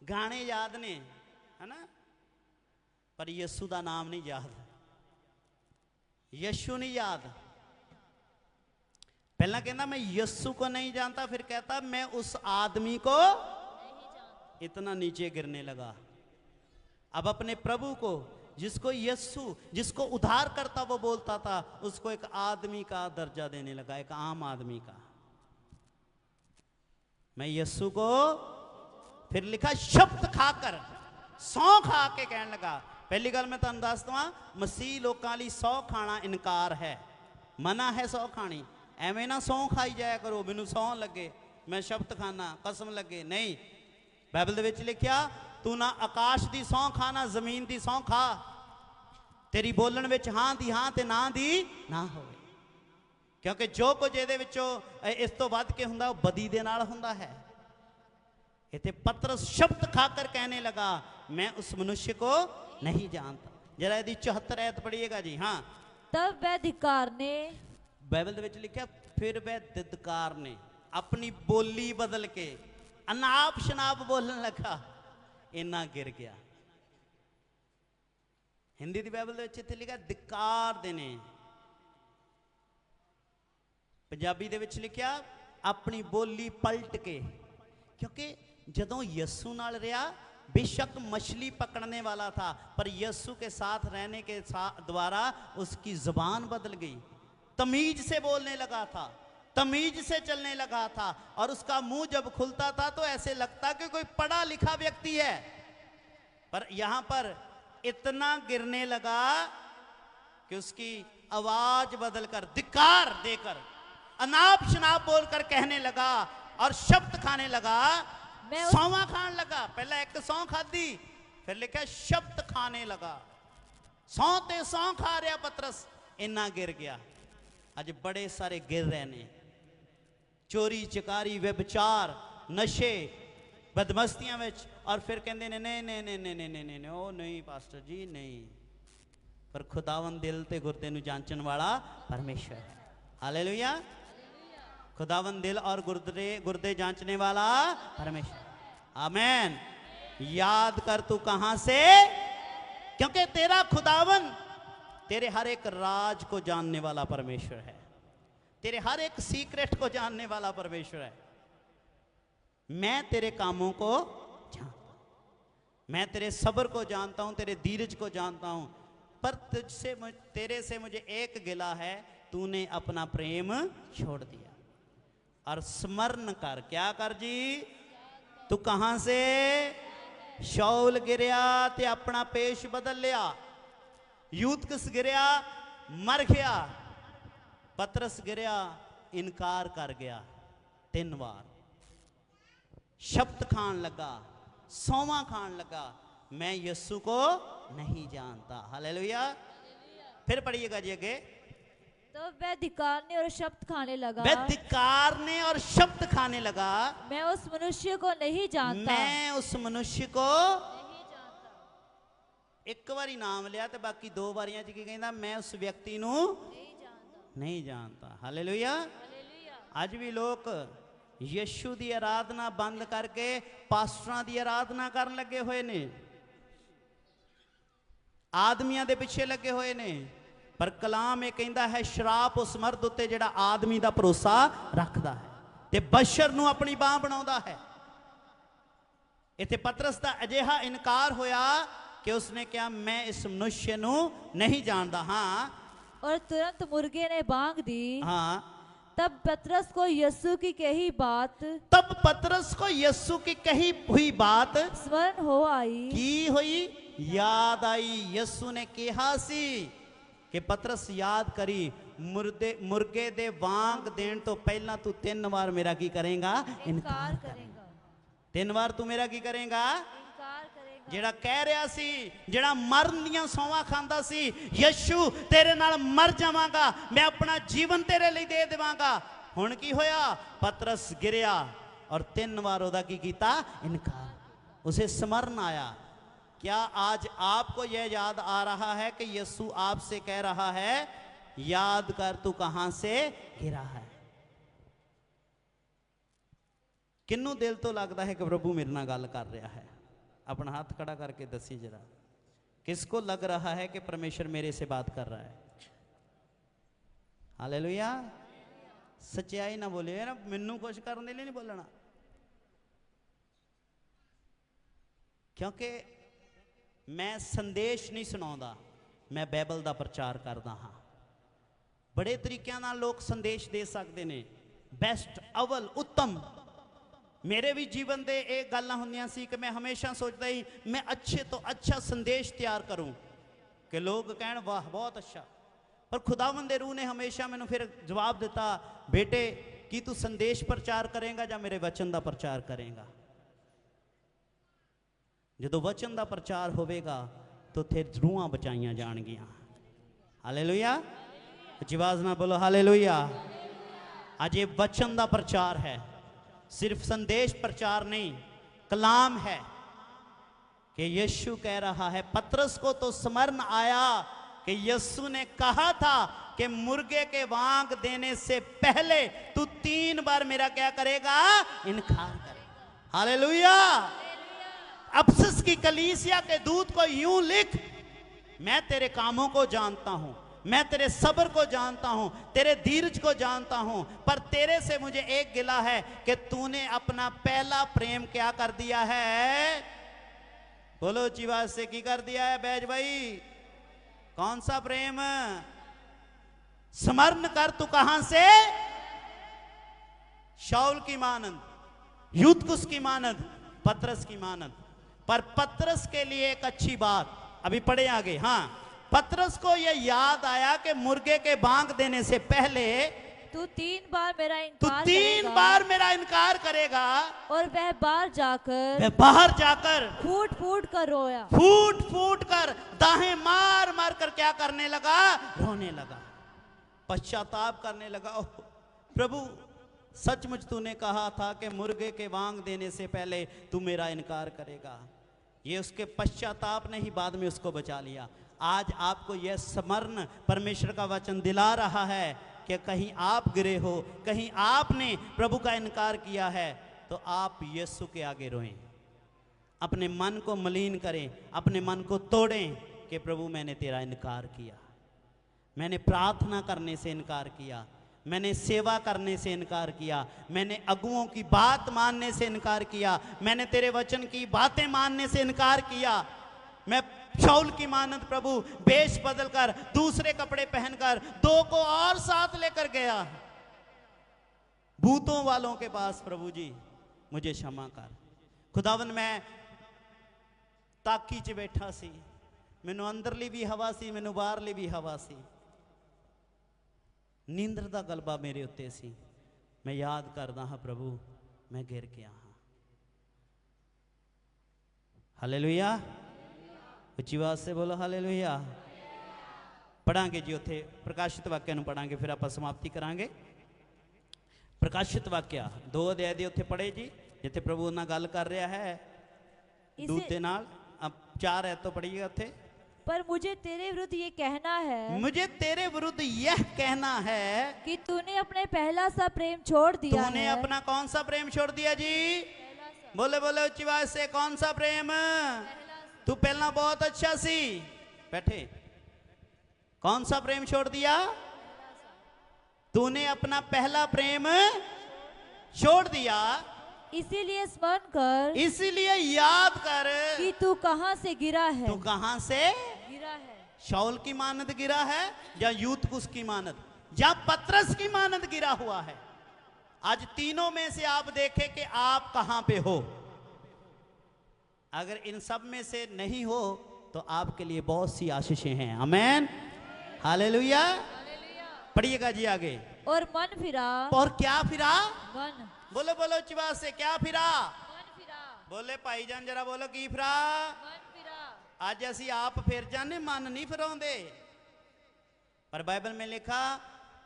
गाने याद ने, है ना, पर यीशु का नाम नहीं याद, यीशु नहीं याद। पहला कहना मैं यीशु को नहीं जानता, फिर कहता मैं उस आदमी को इतना नीचे गिरने लगा। अब अपने प्रभु को, जिसको यीशु, जिसको उद्धार करता वो बोलता था, उसको एक आदमी का दर्जा देने लगा, एक आम आदमी का। मैं यीशु को, फिर लिखा शब्द खाकर, सौ खा के कहने लगा। पहली गल मैं तुहानूं दस दवां, मसीह लोकां लई सौ खाना इनकार है, मना है सौ खानी। एवें ना सौ खाई जाया करो, मैनूं सौ लगे, मैं शब्द खाना, कसम लगे, नहीं। बाइबल दे विच लिखिया तू ना आकाश दी सौ खाना, जमीन दी सौ खा, तेरी बोलण विच हां दी हां ते ना दी ना होवे, क्योंकि जो कुछ इहदे विचों इस तो वध के हुंदा, बदी दे नाल हुंदा है। इत्थे पतरस शब्द खाकर कहने लगा मैं उस मनुष्य को नहीं जानता। जरा यदि 74 ऐत पढ़िएगा जी। हाँ, तब वह धिक्कार ने, बाइबल दे विच लिखा फिर वह धिक्कार ने अपनी बोली बदल के अनाप शनाप बोलने लगा, इन्ना गिर गया। हिंदी दी बाइबल दे विच इत्थे लिखा धिक्कार देने, पंजाबी दे विच लिखा अपनी बोली पलट के, क्योंकि जदों यीशु नाल रहा, बेशक मछली पकड़ने वाला था, पर यीशु के साथ रहने के द्वारा उसकी जुबान बदल गई, तमीज से बोलने लगा था, तमीज से चलने लगा था, और उसका मुंह जब खुलता था तो ऐसे लगता कि कोई पढ़ा लिखा व्यक्ति है। पर यहां पर इतना गिरने लगा कि उसकी आवाज बदलकर, धिक्कार देकर, अनाप शनाप बोलकर कहने लगा और शब्द खाने लगा, सौवा खाने लगा। पहले एक सौ खादी, फिर लिखा शब्द खाने लगा, सौ ते सौ खा रहा पतरस, इन्ना गिर गया। अज बड़े सारे गिर रहे ने, चोरी चकारी व्यभिचार नशे बदमस्तियां विच, और फिर कहते ने नहीं नहीं नहीं नहीं नहीं नहीं ओ नहीं पास्टर जी नहीं, पर खुदावन दिल ते गुरदे नूं जांचण वाला परमेश्वर है। हालेलुया। खुदावन दिल और गुर्दे जांचने वाला परमेश्वर, आमेन। याद कर तू कहां से, क्योंकि तेरा खुदावन तेरे हर एक राज को जानने वाला परमेश्वर है, तेरे हर एक सीक्रेट को जानने वाला परमेश्वर है। मैं तेरे कामों को जानता हूं, मैं तेरे सब्र को जानता हूं, तेरे धीरज को जानता हूं, पर तुझसे तेरे से मुझे एक गिला है, तूने अपना प्रेम छोड़ दिया। और स्मरण कर, क्या कर जी, तू कहां से, शौल गिरया ते अपना पेश बदल लिया, यूतकस गिरया मर गया, पतरस गिरया इनकार कर गया। 3 बार शब्द खान लगा, सौवा खान लगा, मैं यीशु को नहीं जानता। हालेलुया। फिर पढ़िएगा जी आगे। तो वह धिक्कारने और शब्द खाने लगा, वह धिक्कारने और शब्द खाने लगा, मैं उस मनुष्य को नहीं जानता, मैं उस मनुष्य को नहीं जानता। एक बारी नाम लिया तो बाकी 2 बारियां च की कहंदा, मैं उस व्यक्ति नू नहीं जानता। हालेलुया। आज भी लोग यीशु की आराधना बंद करके पास्टरां की आराधना करन लगे हुए ने, आदमियों के पिछे लगे हुए ने। पर कलाम ये कहता है, शराप उस मर्द उत्ते जिहड़ा आदमी का भरोसा रखता है ते बशर नू अपनी बांह बनाउंदा है। इत्थे पतरस का अजिहा इनकार होया कि उसने कहा, मैं इस मनुष्य नू नहीं जानता। हाँ, और तुरंत मुर्गे ने बांग दी। हाँ, तब पतरस को यीशु की कही बात, तब पतरस को यीशु की कही हुई बात स्मरण हो आई। की हुई? याद आई। यीशु ने कहा सी कि पतरस याद करी, मुर्गे दे वांग देन तो पहला तू 3 बार मेरा की करेगा? इनकार करेगा। 3 बार तू मेरा की करेगा? इनकार करेगा। जेड़ा कह रहा सी, जेड़ा मरन दियां सौवां खांदा सी, यीशु तेरे नाल मर जावांगा, मैं अपना जीवन तेरे लिए दे देवांगा। हुण की होया? पतरस गिरया और 3 बार ओदा की कीता? इनकार। उसे स्मरण आया। क्या आज आपको यह याद आ रहा है कि यीशु आपसे कह रहा है, याद कर तू कहां से गिरा है? किन्नू दिल तो लगता है कि प्रभु मेरे नाल गल कर रहा है? अपना हाथ खड़ा करके दसी जरा, किसको लग रहा है कि परमेश्वर मेरे से बात कर रहा है? हालेलुया। सच्चाई ना बोलिए ना, मैनू खुश करने लिए नहीं बोलना, क्योंकि मैं संदेश नहीं सुनाऊंदा, मैं बाइबल का प्रचार करता हाँ। बड़े तरीकों नाल लोग संदेश दे सकते ने, बेस्ट, अवल, उत्तम। मेरे भी जीवन दे एक गल्लां हुंदियां सी कि मैं हमेशा सोचता ही मैं अच्छे तो अच्छा संदेश तैयार करूं कि लोग कहण वाह बहुत अच्छा। पर खुदावंद दे रूह ने हमेशा मैनूं फिर जवाब दिता, बेटे की तू संदेश प्रचार करेगा या मेरे वचन का प्रचार करेगा? जो वचन का प्रचार होवेगा तो फिर रूहां बचाइयां जाणगियां। हालेलुया। आवाज ना बोलो हालेलुया। आज ये वचन का प्रचार है, सिर्फ संदेश प्रचार नहीं, कलाम है कि यीशु कह रहा है। पतरस को तो स्मरण आया कि यीशु ने कहा था कि मुर्गे के वांग देने से पहले तू 3 बार मेरा क्या करेगा? इनकार करेगा। हालेलुया। अफसस की कलीसिया के दूत को यूं लिख, मैं तेरे कामों को जानता हूं, मैं तेरे सब्र को जानता हूं, तेरे धीरज को जानता हूं, पर तेरे से मुझे एक गिला है कि तूने अपना पहला प्रेम क्या कर दिया है? बोलो चिवाज से की कर दिया है बैज भाई? कौन सा प्रेम? स्मरण कर तू कहां से? शाऊल की मानंद, यूतुस की मानंद, पतरस की मानंद। पर पतरस के लिए एक अच्छी बात, अभी पढ़े आगे। हाँ, पतरस को यह याद आया कि मुर्गे के बांग देने से पहले तू 3 बार मेरा इनकार करेगा। और वह बाहर जाकर फूट फूट कर दाहें मार मार कर क्या करने लगा? रोने लगा, पश्चाताप करने लगा। ओह प्रभु, सचमुच तूने कहा था कि मुर्गे के वांग देने से पहले तू मेरा इनकार करेगा। ये उसके पश्चाताप ने ही बाद में उसको बचा लिया। आज आपको यह स्मरण परमेश्वर का वचन दिला रहा है कि कहीं आप गिरे हो, कहीं आपने प्रभु का इनकार किया है, तो आप यीशु के आगे रोएं, अपने मन को मलिन करें, अपने मन को तोड़ें कि प्रभु मैंने तेरा इनकार किया, मैंने प्रार्थना करने से इनकार किया, मैंने सेवा करने से इनकार किया, मैंने अगुओं की बात मानने से इनकार किया, मैंने तेरे वचन की बातें मानने से इनकार किया। मैं शाऊल की मानंद प्रभु वेश बदल कर, दूसरे कपड़े पहनकर 2 को और साथ लेकर गया भूतों वालों के पास। प्रभु जी मुझे क्षमा कर। खुदावन मैं ताकी च बैठा सी, मैनू अंदरली भी हवा सी, मैनू बाहरली भी हवा सी, नींदर का गलबा मेरे उत्ते सी। मैं याद करदा हाँ प्रभु मैं गिर गया हाँ। हालेलुया, उच्ची आवाज से बोलो हालेलुया। पढ़ांगे जी उत्थे प्रकाशित वाक्य पढ़ांगे, फिर आप समाप्ति करांगे। प्रकाशित वाक्य 2 अध्याय दे उत्थे पढ़े जी, जिथे प्रभु ना गल कर रहा है दूत दे नाल। अब 4 है तो पढ़िएगा उत्थे। पर मुझे तेरे विरुद्ध ये कहना है, मुझे तेरे विरुद्ध यह कहना है कि तूने अपने पहला सा प्रेम छोड़ दिया। तूने अपना कौन सा प्रेम छोड़ दिया जी? बोले बोले उच्ची आवाज से, कौन सा प्रेम? तू पहला बहुत अच्छा सी, बैठे। कौन सा प्रेम छोड़ दिया? तूने अपना पहला प्रेम छोड़ दिया। इसीलिए स्मरण कर, इसीलिए याद कर कि तू कहां से गिरा है। तू कहां से गिरा है? शाऊल की मानद गिरा है, या यूतुस की मानद, या पतरस की मानद गिरा हुआ है? आज तीनों में से आप देखें कि आप कहां पे हो। अगर इन सब में से नहीं हो तो आपके लिए बहुत सी आशीषें हैं। आमेन, हालेलुया। पढ़िएगा जी आगे। और मन फिरा। और क्या फिरा? मन। बोलो बोलो उच्च आवाज से, क्या फिरा? मन फिरा। बोले भाई जान जरा बोलो की फिरा? मन फिरा। आज असी आप फिर जाने, मन नहीं फिराउंदे। पर बाइबल में लिखा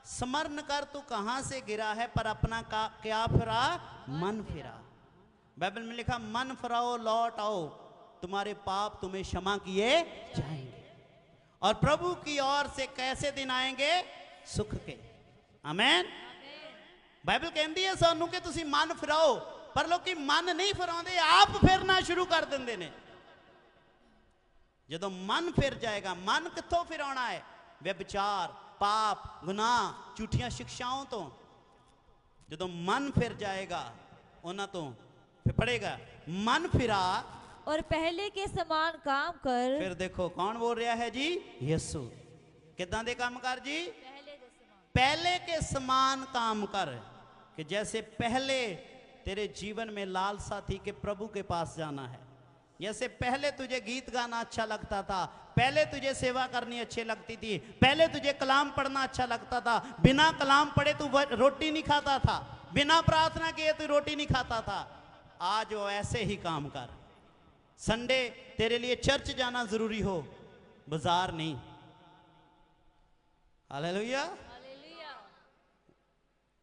स्मरण कर तू कहां से गिरा है, पर अपना का क्या फिरा? मन फिरा। बाइबल में लिखा मन फिराओ लौट आओ, तुम्हारे पाप तुम्हें क्षमा किए जाएंगे, और प्रभु की ओर से कैसे दिन आएंगे? सुख के। आमेन। बाइबल कहती है सानू कि तुसी मन फिराओ, पर लोग मन नहीं फिराउंदे, आप फिरना शुरू कर देंदे ने। जदों मन फिर जाएगा, मन कित्थों फिराउणा है? व्यभिचार, पाप, गुनाह, झूठियां शिक्षाओं तो। जदों मन फिर जाएगा उन्हां तो फिर पड़ेगा मन फिरा और पहले के समान काम कर। फिर देखो कौन बोल रहा है जी? यीशु। किदां दे काम कर जी? पहले के समान काम कर। कि जैसे पहले तेरे जीवन में लालसा थी कि प्रभु के पास जाना है, जैसे पहले तुझे गीत गाना अच्छा लगता था, पहले तुझे सेवा करनी अच्छी लगती थी, पहले तुझे कलाम पढ़ना अच्छा लगता था, बिना कलाम पढ़े तू रोटी नहीं खाता था, बिना प्रार्थना किए तू रोटी नहीं खाता था, आज वो ऐसे ही काम कर। संडे तेरे लिए चर्च जाना जरूरी हो, बाजार नहीं। हालेलुया,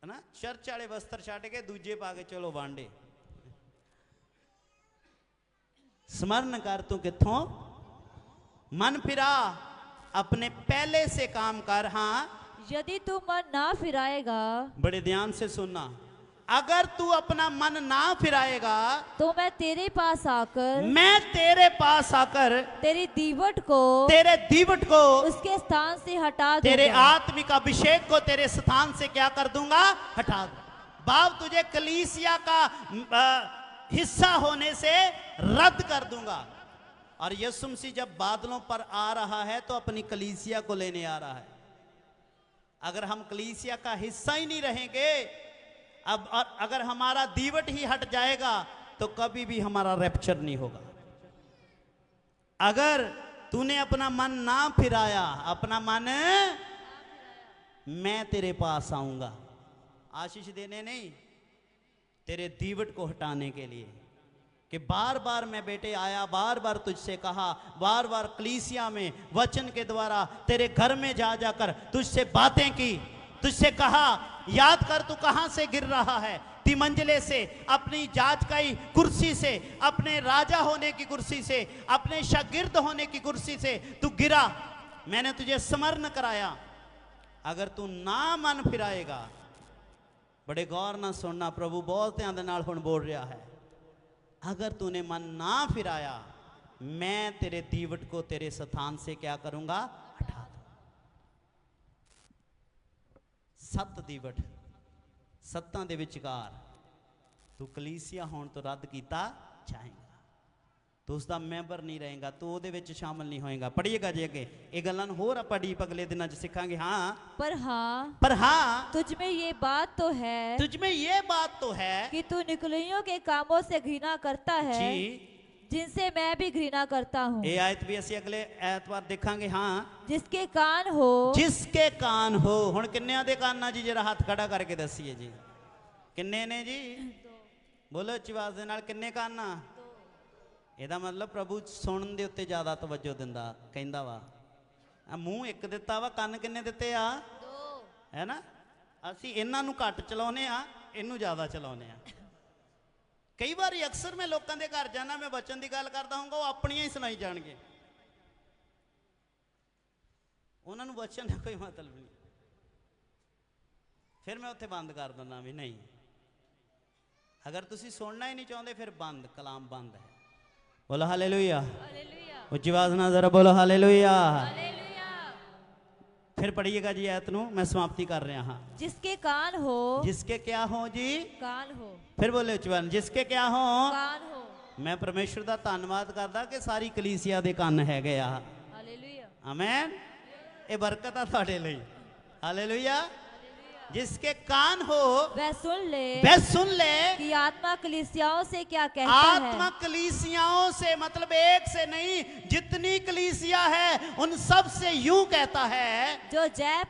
है ना? चर्च वाले वस्त्र छाट के दूजे पा के चलो बांडे। स्मरण कर तू किथों मन फिरा, अपने पहले से काम कर। हाँ, यदि तू मन ना फिराएगा, बड़े ध्यान से सुनना, अगर तू अपना मन ना फिराएगा तो मैं तेरे पास आकर तेरी दीवट को उसके स्थान से हटा दूंगा, तेरे आत्मिक अभिषेक को तेरे स्थान से क्या कर दूंगा? हटा दूंगा। बाप तुझे कलीसिया का हिस्सा होने से रद्द कर दूंगा। और यीशु मसीह जब बादलों पर आ रहा है तो अपनी कलीसिया को लेने आ रहा है। अगर हम कलीसिया का हिस्सा ही नहीं रहेंगे, अब अगर हमारा दीवट ही हट जाएगा तो कभी भी हमारा रैप्चर नहीं होगा। अगर तूने अपना मन ना फिराया, अपना मन, मैं तेरे पास आऊंगा आशीष देने नहीं, तेरे दीवट को हटाने के लिए। कि बार बार मैं बेटे आया, बार बार तुझसे कहा, बार बार कलीसिया में वचन के द्वारा तेरे घर में जा जाकर तुझसे बातें की, तुझसे कहा याद कर तू कहां से गिर रहा है। तिमंजले से, अपनी जाजकाई कुर्सी से, अपने राजा होने की कुर्सी से, अपने शागिर्द होने की कुर्सी से तू गिरा। मैंने तुझे स्मरण कराया। अगर तू ना मन फिराएगा, बड़े गौर ना सुनना, प्रभु बहुत ध्यान दे नाल हुण बोल रहा है। अगर तूने मन ना फिराया, मैं तेरे दीवट को तेरे स्थान से क्या करूंगा? हटा दूंगा। सत दीवट, सत्तां दे विचकार तू कलीसिया होने तो रद्द किया जाएगा, तो उसका मैंबर नहीं रहेगा, तो ਉਹਦੇ ਵਿੱਚ शामिल नहीं होएगा। पढ़िएगा जी अगे, ये गल्लां होर आपां डीप अगले दिनां च सिखांगे। हाँ, पर हाँ तुझ में ये बात तो है, तुझ में ये बात तो है कि तू निकलियों के कामों से घृणा करता है जी, जिनसे मैं भी घृणा करता हूँ। ये आयत भी असी अगले ऐतवार देखांगे। हाँ, जिसके कान हो, जिसके कान हो। हुण किन्नियां दे कान जी, जरा हाथ खड़ा करके दसिए जी। किन्ने ने जी? बोलो उच्ची आवाज दे नाल, किन्ने कान आ? ਇਹਦਾ मतलब प्रभु सुनन दे उत्ते ज़्यादा तवज्जो दिंदा, कहंदा वा मूँह एक दिता वा, कान किन्ने दिते आ? है ना। असी इन्हां नूं घट चलाउने आ, इनू ज़्यादा चलाउने आ। कई बार अक्सर मैं लोगों के घर जाना, मैं बचन की गल करता हूँ, वो अपनियां ही सुनाई जाणगे, उन्होंने बचन का कोई मतलब नहीं। फिर मैं उत्थे बंद कर दिंदा भी नहीं, अगर तुसी सुनना ही नहीं चाहते फिर बंद, कलाम बंद है। बोलो हालेलुया, उच्ची आवाज ना जरा बोलो हालेलुया। फिर पढ़िएगा जी आयत नूं, मैं समाप्ति कर रहा हाँ। जिसके कान हो, जिसके क्या हो जी? कान हो। फिर बोले उच्ची आवाज, जिसके क्या हो? कान हो। मैं परमेश्वर का धन्यवाद करदा कि सारी कलीसिया दे कान है गया। हालेलुया, आमीन। ये बरकत है तुहाडे लई। हालेलुया। जिसके कान हो वह सुन ले, वह सुन ले कि आत्मा कलीसियाओं से क्या कहता है। आत्मा कलीसियाओं से मतलब एक से नहीं, जितनी कलीसिया है उन सब से यूं कहता है, जो जय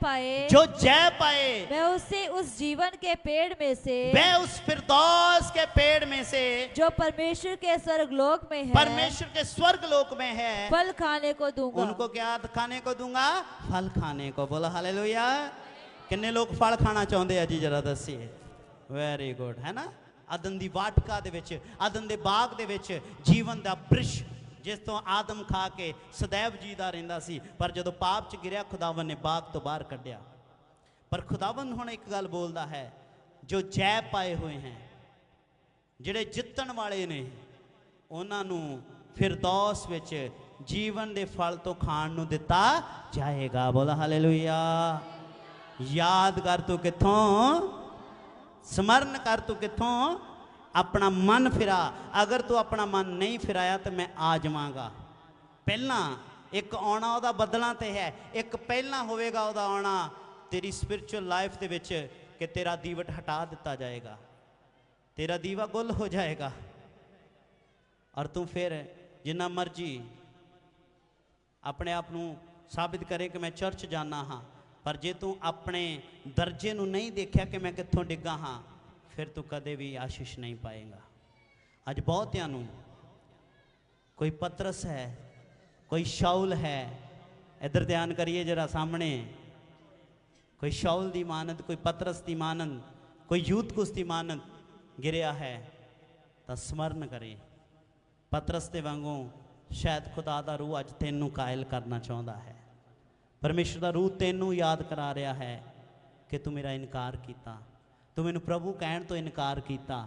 पाए वह उसे उस जीवन के पेड़ में से, वह उस फिरदौस के पेड़ में से जो परमेश्वर के स्वर्गलोक में है, परमेश्वर के स्वर्गलोक में है, फल खाने को दूंगा। उनको क्या खाने को दूंगा? फल खाने को। बोलो हालेलुया। किन्ने लोग फल खाना चाहते हैं जी, जरा दसिए। वेरी गुड, है ना। अदन दी वाटका दे विच, अदन दे बाग दे विच जीवन दा वृक्ष जिस तो आदम खा के सदैव जीदा रहिंदा सी, पर जदों पाप च गिरिया खुदावन ने बाग तो बाहर कढ़िया। पर खुदावन हुण एक गल बोलदा है, जो जय पाए हुए हैं, जिहड़े जितण वाले ने, उन्हां नूं फिरदौस विच जीवन दे फल तो खाण नूं दिता जाएगा। बोला हालेलुया। याद कर तू किथों, स्मरण कर तू किथों, अपना मन फिरा। अगर तू अपना मन नहीं फिराया तो मैं आ जावांगा। पहला एक आना उहदा बदलां ते है, एक पहला होवेगा उहदा आना तेरी स्पिरिचुअल लाइफ दे विच कि तेरा दीवट हटा दिता जाएगा, तेरा दीवा गुल हो जाएगा, और तू फिर जिन्ना मर्जी अपने आप नूं साबित करे कि मैं चर्च जाना हाँ, पर जे तू अपने दर्जे नूं नहीं देखा कि मैं कित्थों डिग्गा हाँ, फिर तू कदे भी आशीष नहीं पाएगा। अज बहुतियां नूं कोई पतरस है, कोई शाउल है, इधर ध्यान करिए जरा सामने, कोई शाउल दी मानत, कोई पतरस दी मानत, कोई यूतकुस दी मानत गिरिया है, तो स्मरण करे पतरस दे वांगू शायद खुदा दा रूह अज तेनू कायल करना चाहता है। परमेश्वर का रूह तेनू याद करा रहा है कि तू मेरा इनकार किया, तू मैनू प्रभु कहण तो इनकार किया,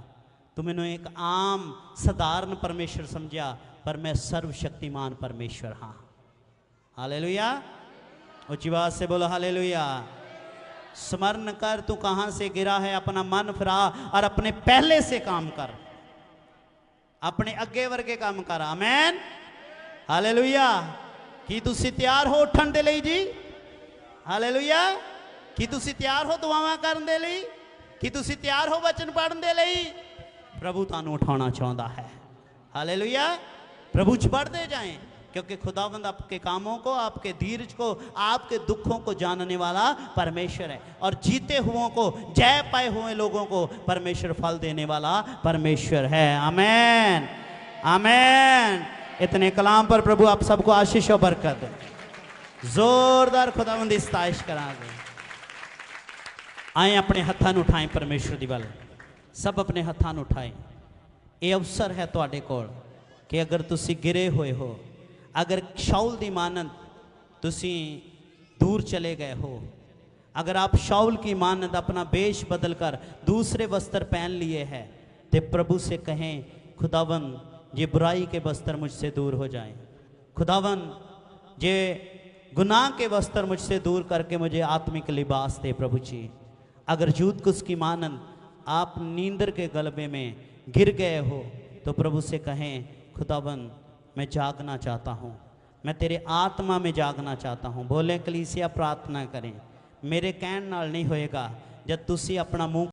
तू मैनू एक आम साधारण परमेश्वर समझा, पर मैं सर्वशक्तिमान परमेश्वर हाँ। हालेलुया। उच्ची आवाज से बोलो हालेलुया। स्मरण कर तू कहाँ से गिरा है, अपना मन फिरा और अपने पहले से काम कर, अपने अगे वर्गे काम कर। आमीन। हालेलुया। की तुसी तैयार हो उठन दे लई जी? हालेलुया। की तुसी तैयार हो दुआवां करन दे लई? की तुसी तैयार हो वचन पढ़न दे लई? प्रभु तुहानू उठाना चाहता है। हालेलुया। प्रभु च बढ़ते जाएं, क्योंकि खुदावंद आपके कामों को, आपके धीरज को, आपके दुखों को जानने वाला परमेश्वर है, और जीते हुओं को, जय पाए हुए लोगों को परमेश्वर फल देने वाला परमेश्वर है। आमीन, आमीन। इतने कलाम पर प्रभु आप सबको आशीष और बरकत दे। जोरदार खुदावंद दी सताइश करांगे। आए अपने हत्थां नूं उठाएं परमेश्वर दी वल, सब अपने हत्थां नूं उठाएं। ये अवसर है तुहाडे कोल कि अगर तुसी गिरे हुए हो, अगर शाउल दी मानत तुसी दूर चले गए हो, अगर आप शाउल की मानत अपना वेश बदल कर दूसरे वस्त्र पहन लिए है, तो प्रभु से कहें खुदावन ये बुराई के वस्त्र मुझसे दूर हो जाएं, खुदावन ये गुनाह के वस्त्र मुझसे दूर करके मुझे आत्मिक लिबास दे प्रभु जी। अगर यूतकुस की मानन आप नींदर के गलबे में गिर गए हो, तो प्रभु से कहें खुदावन मैं जागना चाहता हूँ, मैं तेरे आत्मा में जागना चाहता हूँ। बोले कलीसिया प्रार्थना करें। मेरे कहण नाल नहीं होएगा, जब तुसी अपना मुँह